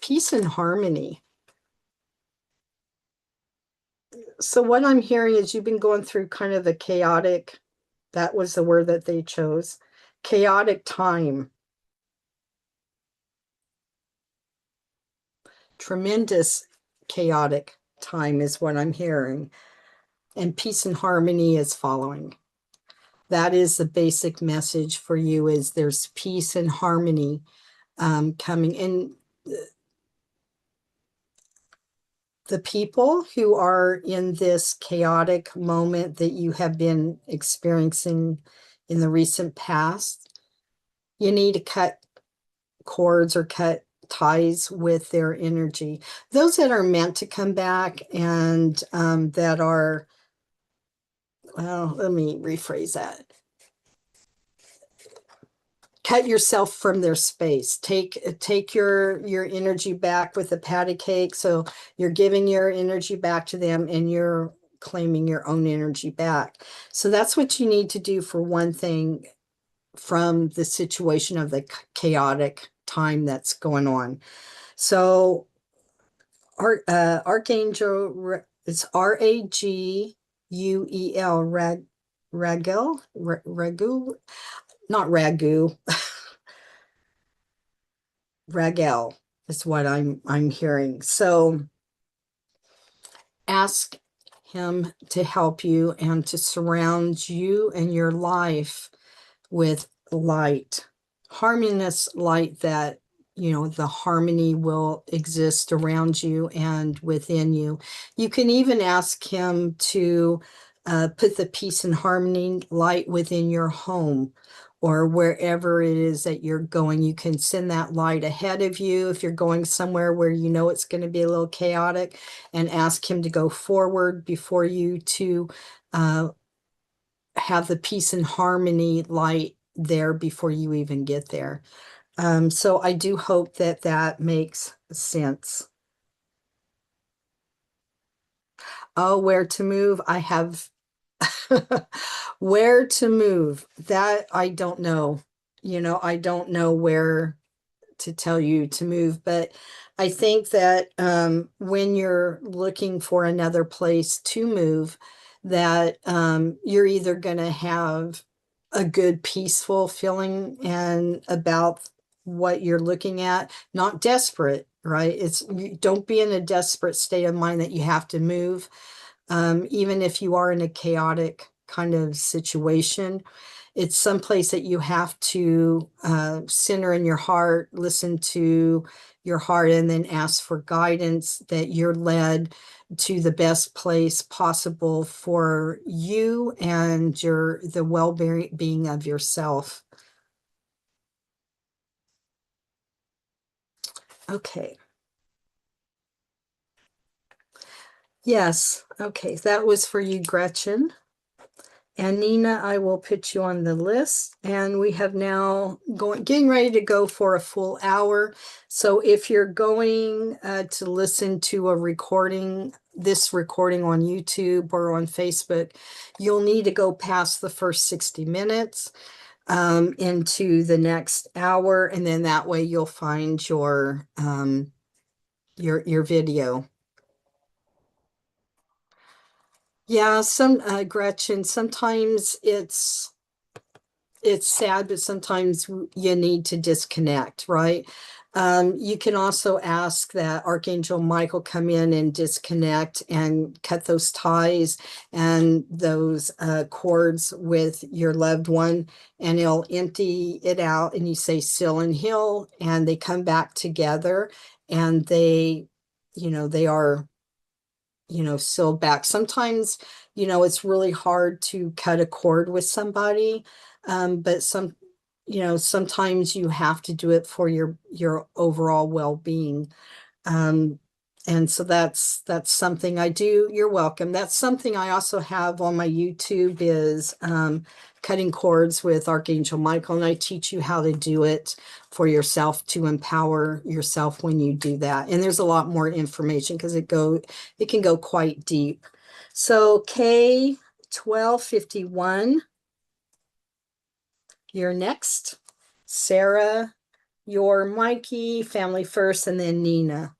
Peace and harmony. So what I'm hearing is you've been going through kind of a chaotic, that was the word that they chose, chaotic time. Tremendous chaotic time is what I'm hearing. And peace and harmony is following. That is the basic message for you, is there's peace and harmony coming. And the people who are in this chaotic moment that you have been experiencing in the recent past, you need to cut cords or cut ties with their energy. Those that are meant to come back and that are, well, let me rephrase that. Cut yourself from their space. Take your energy back with a patty cake. So you're giving your energy back to them and you're claiming your own energy back. So that's what you need to do for one thing from the situation of the chaotic time that's going on. So Archangel, it's Raguel, Ragu, not Ragu, Raguel is what I'm hearing. So ask him to help you and to surround you and your life with light, harmonious light, that the harmony will exist around you and within you. You can even ask him to put the peace and harmony light within your home or wherever it is that you're going. You can send that light ahead of you if you're going somewhere where it's going to be a little chaotic, and ask him to go forward before you to have the peace and harmony light there before you even get there. So I do hope that that makes sense. Oh, where to move? I have where to move. That I don't know. I don't know where to tell you to move, but I think that when you're looking for another place to move, that you're either going to have a good, peaceful feeling and about what you're looking at, not desperate, right? Don't be in a desperate state of mind that you have to move, even if you are in a chaotic kind of situation. It's someplace that you have to center in your heart, listen to your heart, and then ask for guidance that you're led to the best place possible for you and the well-being of yourself. Okay. Yes. Okay. That was for you, Gretchen. And Nina, I will put you on the list. And we have now getting ready to go for a full hour. So if you're going to listen to this recording on YouTube or on Facebook, you'll need to go past the first 60 minutes into the next hour. And then that way you'll find your video. Yeah, Gretchen, sometimes it's sad, but sometimes you need to disconnect, right? You can also ask that Archangel Michael come in and disconnect and cut those ties and those cords with your loved one, and he'll empty it out, and you say still and heal, and they come back together, and they are sealed back. Sometimes, it's really hard to cut a cord with somebody, but sometimes you have to do it for your overall well-being. And so that's something I do. You're welcome. That's something I also have on my YouTube is cutting cords with Archangel Michael, and I teach you how to do it for yourself to empower yourself when you do that. And there's a lot more information because it can go quite deep. So K 1251, you're next. Sarah, your Mikey, family first, and then Nina.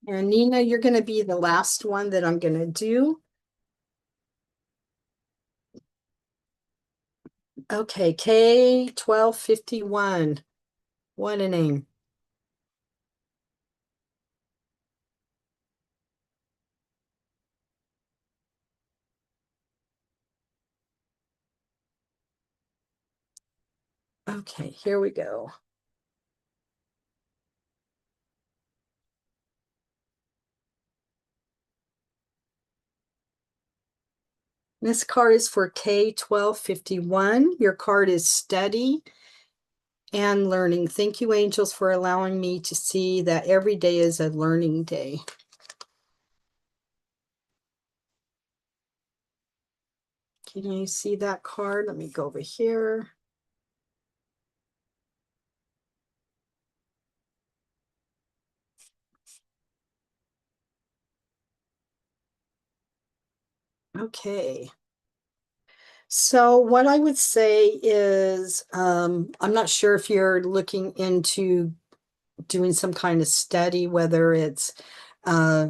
And Nina, you're going to be the last one that I'm going to do. Okay, K 1251. What a name. Okay, here we go. This card is for K 1251. Your card is study and learning. Thank you, angels, for allowing me to see that every day is a learning day. Can you see that card? Let me go over here. Okay. So what I would say is, I'm not sure if you're looking into doing some kind of study, whether it's uh,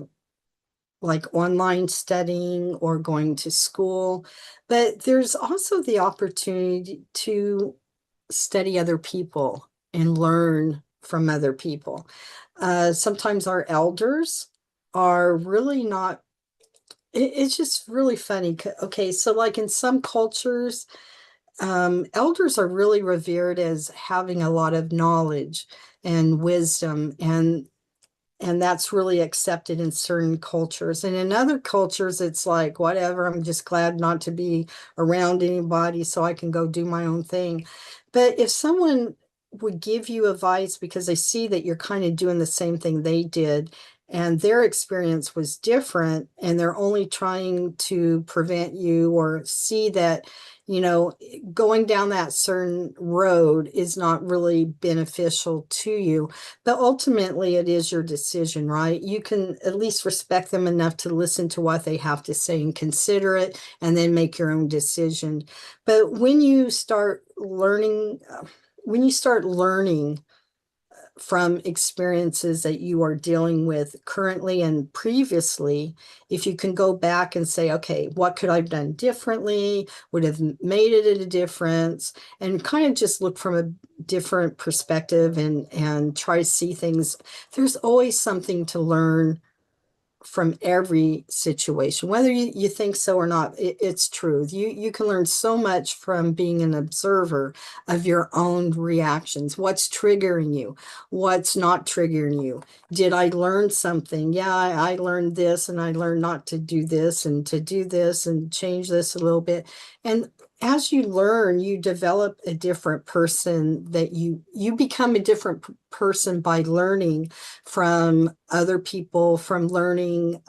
like online studying or going to school, but there's also the opportunity to study other people and learn from other people. Sometimes our elders are really not, it's just really funny. Okay, so like in some cultures, elders are really revered as having a lot of knowledge and wisdom, and that's really accepted in certain cultures. And in other cultures, it's like, whatever, I'm just glad not to be around anybody so I can go do my own thing. But if someone would give you advice because they see that you're kind of doing the same thing they did, and their experience was different, and they're only trying to prevent you or see that, going down that certain road is not really beneficial to you, but ultimately, it is your decision, right? You can at least respect them enough to listen to what they have to say and consider it, and then make your own decision. But when you start learning from experiences that you are dealing with currently and previously, if you can go back and say, okay, what could I have done differently? Would have made it a difference? And kind of just look from a different perspective and try to see things. There's always something to learn from every situation, whether you think so or not. It's true. You can learn so much from being an observer of your own reactions. What's triggering you? What's not triggering you? Did I learn something? Yeah, I learned this, and I learned not to do this and to do this and change this a little bit. And as you learn, you develop a different person, that you become a different person by learning from other people, from learning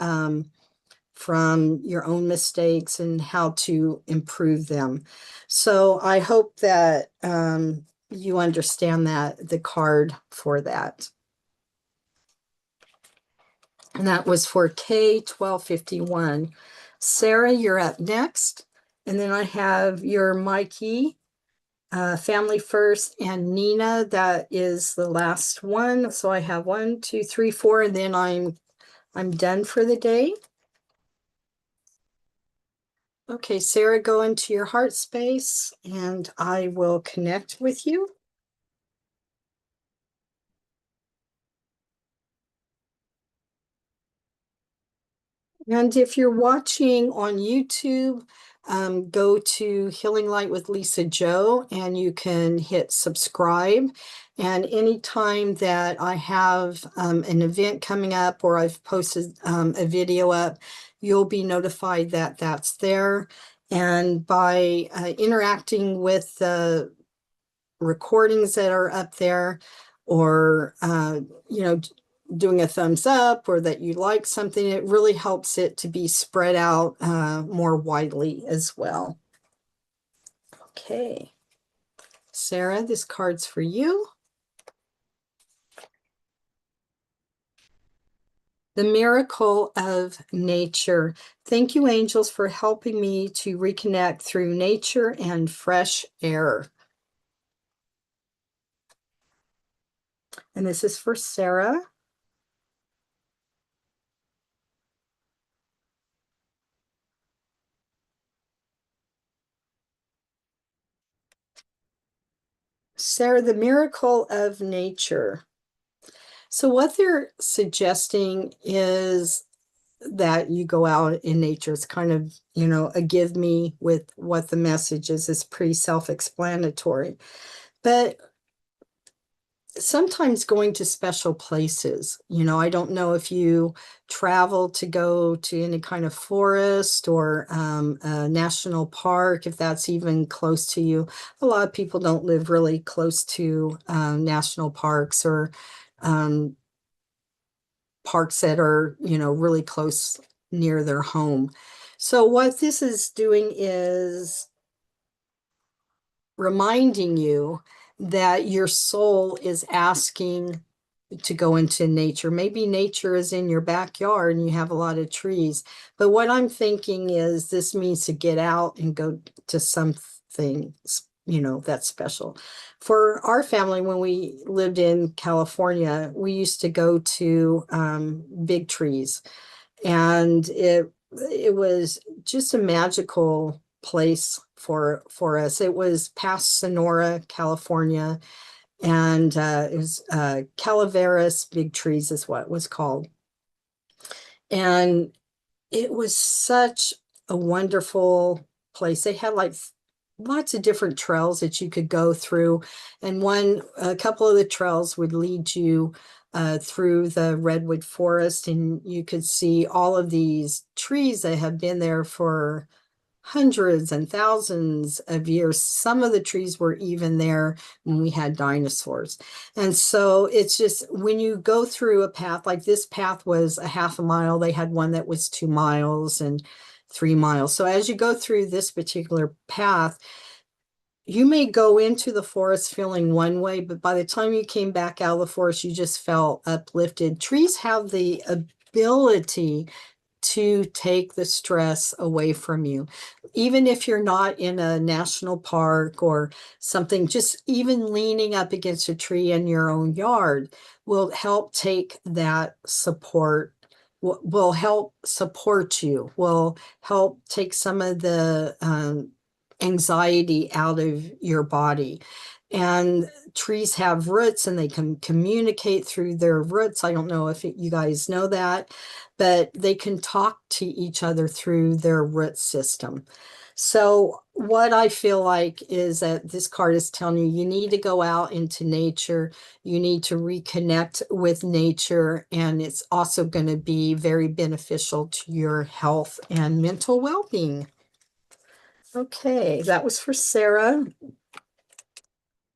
from your own mistakes and how to improve them. So I hope that you understand that, the card for that. And that was for K 1251. Sarah, you're up next. And then I have your Mikey, family first, and Nina, that is the last one. So I have 1, 2, 3, 4, and then I'm done for the day. Okay, Sarah, go into your heart space and I will connect with you. And if you're watching on YouTube, go to Healing Light with Lisa Joe and you can hit subscribe. And anytime that I have an event coming up or I've posted a video up, you'll be notified that that's there. And by interacting with the recordings that are up there, or doing a thumbs up or that you like something. It really helps it to be spread out more widely as well. Okay. Sarah, this card's for you. The miracle of nature. Thank you, angels, for helping me to reconnect through nature and fresh air. And this is for Sarah. Sarah, the miracle of nature. So what they're suggesting is that you go out in nature. It's kind of, a give me with what the message is pretty self-explanatory. But sometimes going to special places, I don't know if you travel to go to any kind of forest or a national park, if that's even close to you. A lot of people don't live really close to national parks or parks that are, really close near their home. So what this is doing is reminding you that your soul is asking to go into nature. Maybe nature is in your backyard and you have a lot of trees. But what I'm thinking is this means to get out and go to something, that's special. For our family, when we lived in California, we used to go to big trees, and it was just a magical place for us. It was past Sonora, California, and it was Calaveras big trees is what it was called. And it was such a wonderful place. They had like lots of different trails that you could go through, and a couple of the trails would lead you through the redwood forest, and you could see all of these trees that have been there for hundreds and thousands of years. Some of the trees were even there when we had dinosaurs. And so it's just when you go through a path, like this path was a half a mile, they had one that was 2 miles and 3 miles. So as you go through this particular path, you may go into the forest feeling one way, but by the time you came back out of the forest, you just felt uplifted. Trees have the ability to take the stress away from you. Even if you're not in a national park or something, just even leaning up against a tree in your own yard will help take that support, will help support you, will help take some of the anxiety out of your body. And trees have roots and they can communicate through their roots. I don't know if you guys know that, but they can talk to each other through their root system. So what I feel like is that this card is telling you, you need to go out into nature. You need to reconnect with nature, and it's also going to be very beneficial to your health and mental well-being. Okay, that was for Sarah.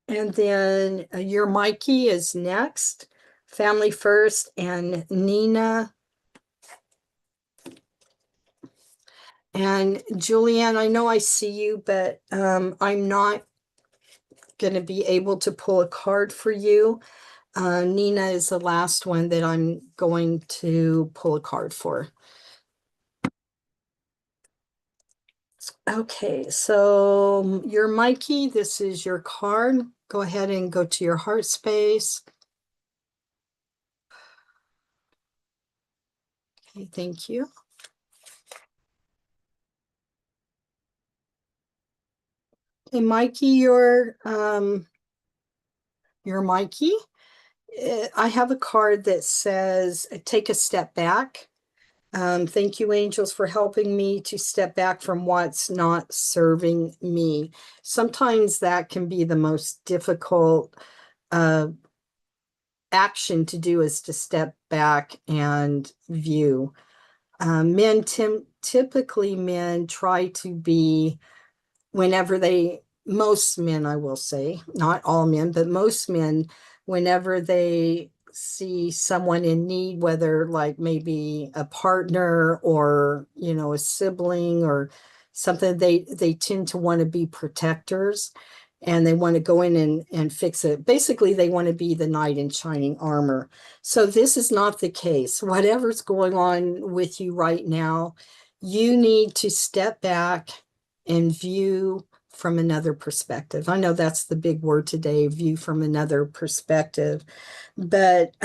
And then your Mikey is next. Family first, and Nina. And Julianne, I know I see you, but I'm not going to be able to pull a card for you. Nina is the last one that I'm going to pull a card for. Okay, so your Mikey, this is your card. Go ahead and go to your heart space. Okay, thank you. Okay, Mikey, your Mikey. I have a card that says, take a step back. Thank you, angels, for helping me to step back from what's not serving me. Sometimes that can be the most difficult action to do, is to step back and view. Typically men try to be, most men, I will say, not all men, but most men, whenever they see someone in need, whether like maybe a partner or, a sibling or something, they tend to want to be protectors and they want to go in and fix it. Basically, they want to be the knight in shining armor. So this is not the case. Whatever's going on with you right now, you need to step back and view from another perspective. I know that's the big word today, view from another perspective, but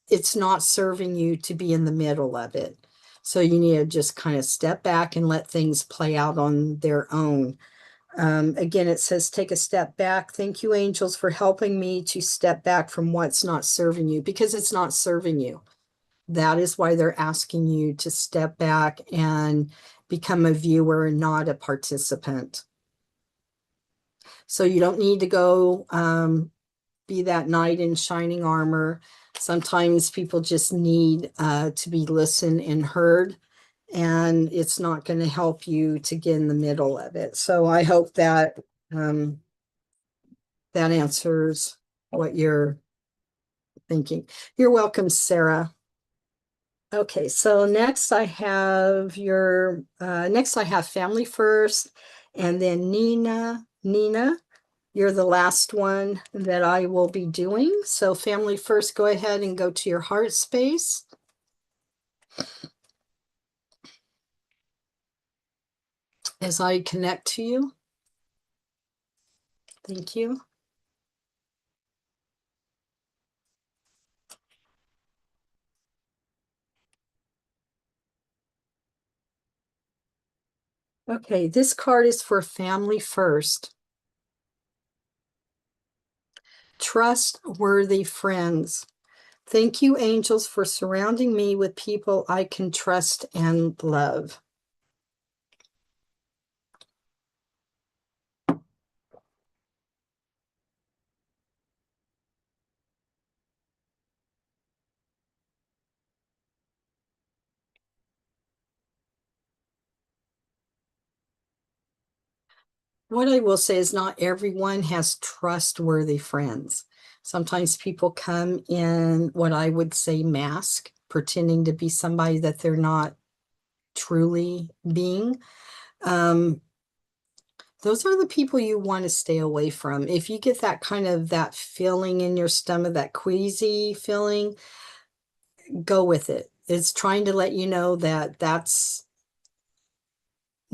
it's not serving you to be in the middle of it. So you need to just kind of step back and let things play out on their own. Again, it says, take a step back. Thank you, angels, for helping me to step back from what's not serving you, because it's not serving you. That is why they're asking you to step back and become a viewer and not a participant. So you don't need to go be that knight in shining armor. Sometimes people just need to be listened and heard, and it's not going to help you to get in the middle of it. So I hope that that answers what you're thinking. You're welcome, Sarah. Okay, so next I have family first, and then Nina. Nina, you're the last one that I will be doing. So family first, go ahead and go to your heart space as I connect to you. Thank you. Okay, this card is for family first. Trustworthy friends. Thank you, angels, for surrounding me with people I can trust and love. What I will say is not everyone has trustworthy friends. Sometimes people come in what I would say mask, pretending to be somebody that they're not truly being. Um, those are the people you want to stay away from. If you get that kind of that feeling in your stomach, that queasy feeling, go with it. It's trying to let you know that that's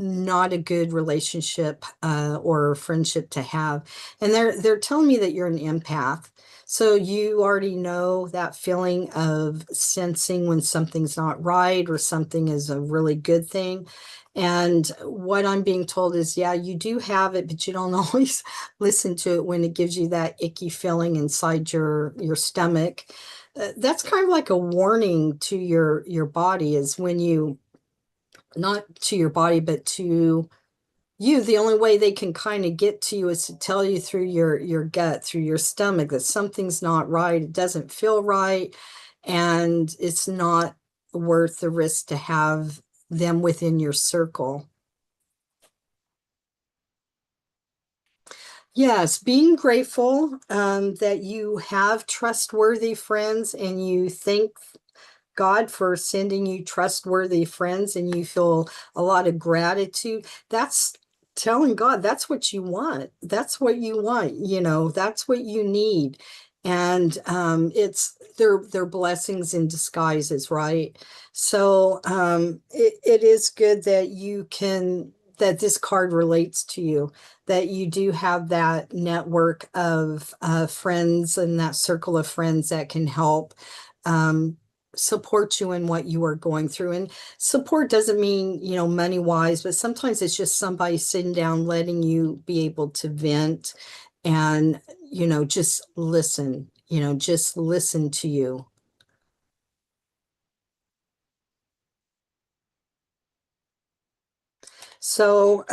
not a good relationship or friendship to have. And they're telling me that you're an empath. So you already know that feeling of sensing when something's not right or something is a really good thing. And what I'm being told is, yeah, you do have it, but you don't always listen to it when it gives you that icky feeling inside your stomach. That's kind of like a warning to your body, is when you, not to your body, but to you, the only way they can kind of get to you is to tell you through your gut, through your stomach, that something's not right. It doesn't feel right, and it's not worth the risk to have them within your circle. Yes, being grateful that you have trustworthy friends, and you thank God for sending you trustworthy friends, and you feel a lot of gratitude. That's telling God that's what you want. That's what you want, that's what you need. And it's they're blessings in disguises, right? So it is good that that this card relates to you, that you do have that network of friends and that circle of friends that can help um, support you in what you are going through. And support doesn't mean, money wise, but sometimes it's just somebody sitting down, letting you be able to vent and, just listen to you. So,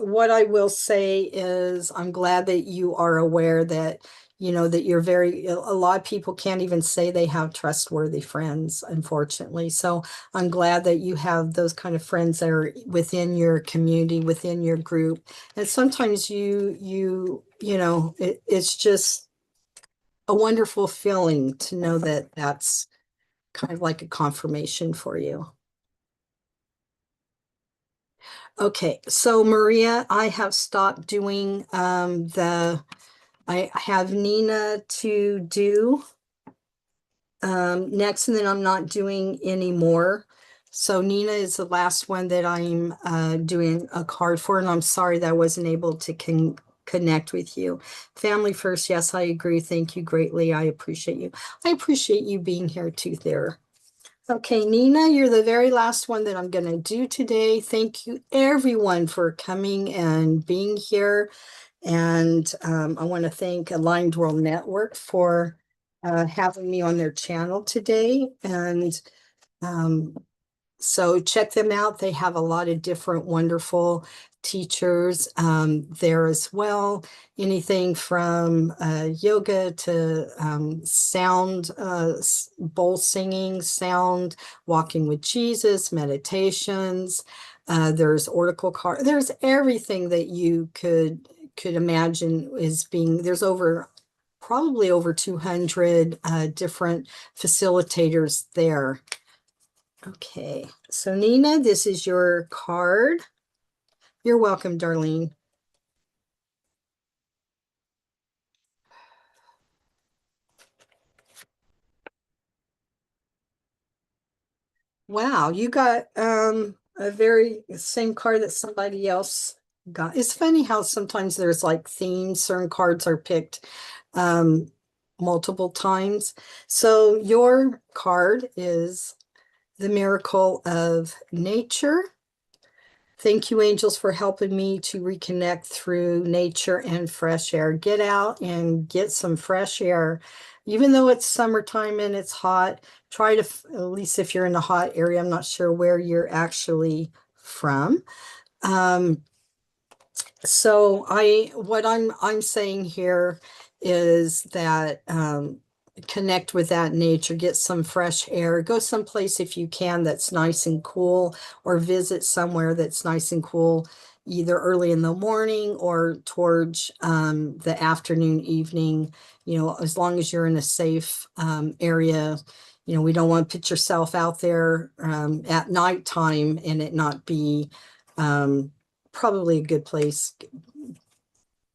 what I will say is, I'm glad that you are aware that, that a lot of people can't even say they have trustworthy friends, unfortunately. So I'm glad that you have those kind of friends that are within your community, within your group. And sometimes it's just, a wonderful feeling to know that that's kind of like a confirmation for you. Okay, so Maria, I have stopped doing I have Nina to do next, and then I'm not doing any more. So Nina is the last one that I'm doing a card for, and I'm sorry that I wasn't able to connect with you. Family first, yes, I agree. Thank you greatly. I appreciate you. I appreciate you being here too there. Okay, Nina, you're the very last one that I'm going to do today. Thank you, everyone, for coming and being here. And I want to thank Aligned World Network for having me on their channel today. And um, so check them out. They have a lot of different wonderful teachers there as well. Anything from yoga to sound, bowl singing, sound, walking with Jesus, meditations. There's oracle card. There's everything that you could imagine is being. There's probably over 200 different facilitators there. Okay, so Nina, this is your card. You're welcome, Darlene. Wow, you got a very same card that somebody else got. It's funny how sometimes there's like themes, certain cards are picked um multiple times. So your card is the miracle of nature. Thank you, angels, for helping me to reconnect through nature and fresh air. Get out and get some fresh air. Even though it's summertime and it's hot, try to, at least if you're in a hot area, I'm not sure where you're actually from. Um, so what I'm saying here is that connect with that nature, get some fresh air, go someplace if you can that's nice and cool, or visit somewhere that's nice and cool, either early in the morning or towards the afternoon, evening, as long as you're in a safe area. We don't want to put yourself out there at nighttime and it not be probably a good place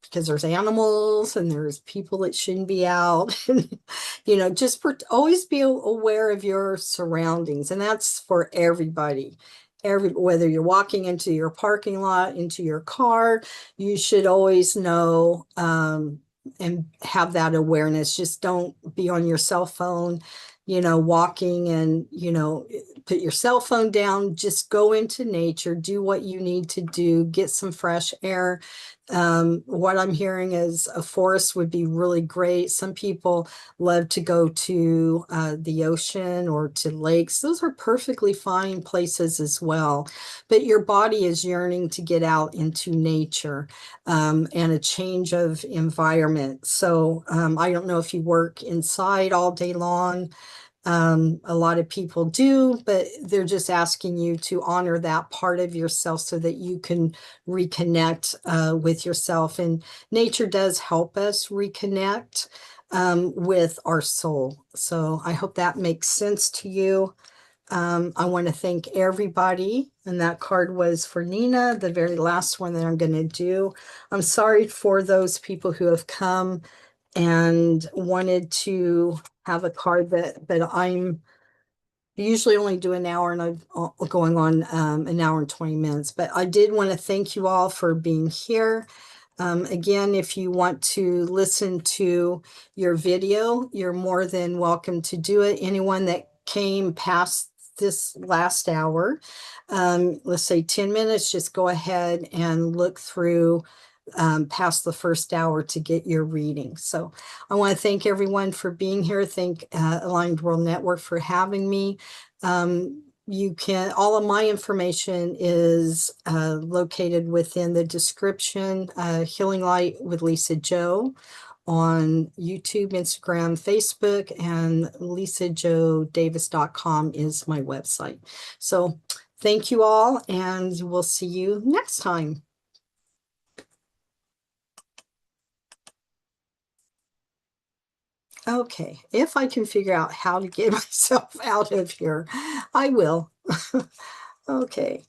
because there's animals and there's people that shouldn't be out. Just always be aware of your surroundings, and that's for everybody. Whether you're walking into your parking lot, into your car, you should always know and have that awareness. Just don't be on your cell phone, walking and, put your cell phone down. Just go into nature, do what you need to do, get some fresh air. What I'm hearing is a forest would be really great. Some people love to go to the ocean or to lakes. Those are perfectly fine places as well. But your body is yearning to get out into nature and a change of environment. So I don't know if you work inside all day long. A lot of people do, but they're just asking you to honor that part of yourself so that you can reconnect with yourself. And nature does help us reconnect with our soul. So I hope that makes sense to you. I want to thank everybody. And that card was for Nina, the very last one that I'm going to do. I'm sorry for those people who have come and wanted to have a card but I'm usually only do an hour and I'm going on an hour and 20 minutes. But I did want to thank you all for being here. Again, if you want to listen to your video, you're more than welcome to do it. Anyone that came past this last hour, let's say 10 minutes, just go ahead and look through past the first hour to get your reading. So I want to thank everyone for being here. Thank Aligned World Network for having me. All of my information is located within the description. Healing Light with Lisa Joe on YouTube, Instagram, Facebook, and lisajodavis.com is my website. So thank you all, and we'll see you next time. Okay, if I can figure out how to get myself out of here, I will. Okay,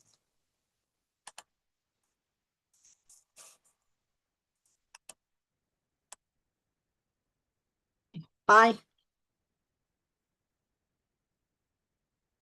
bye.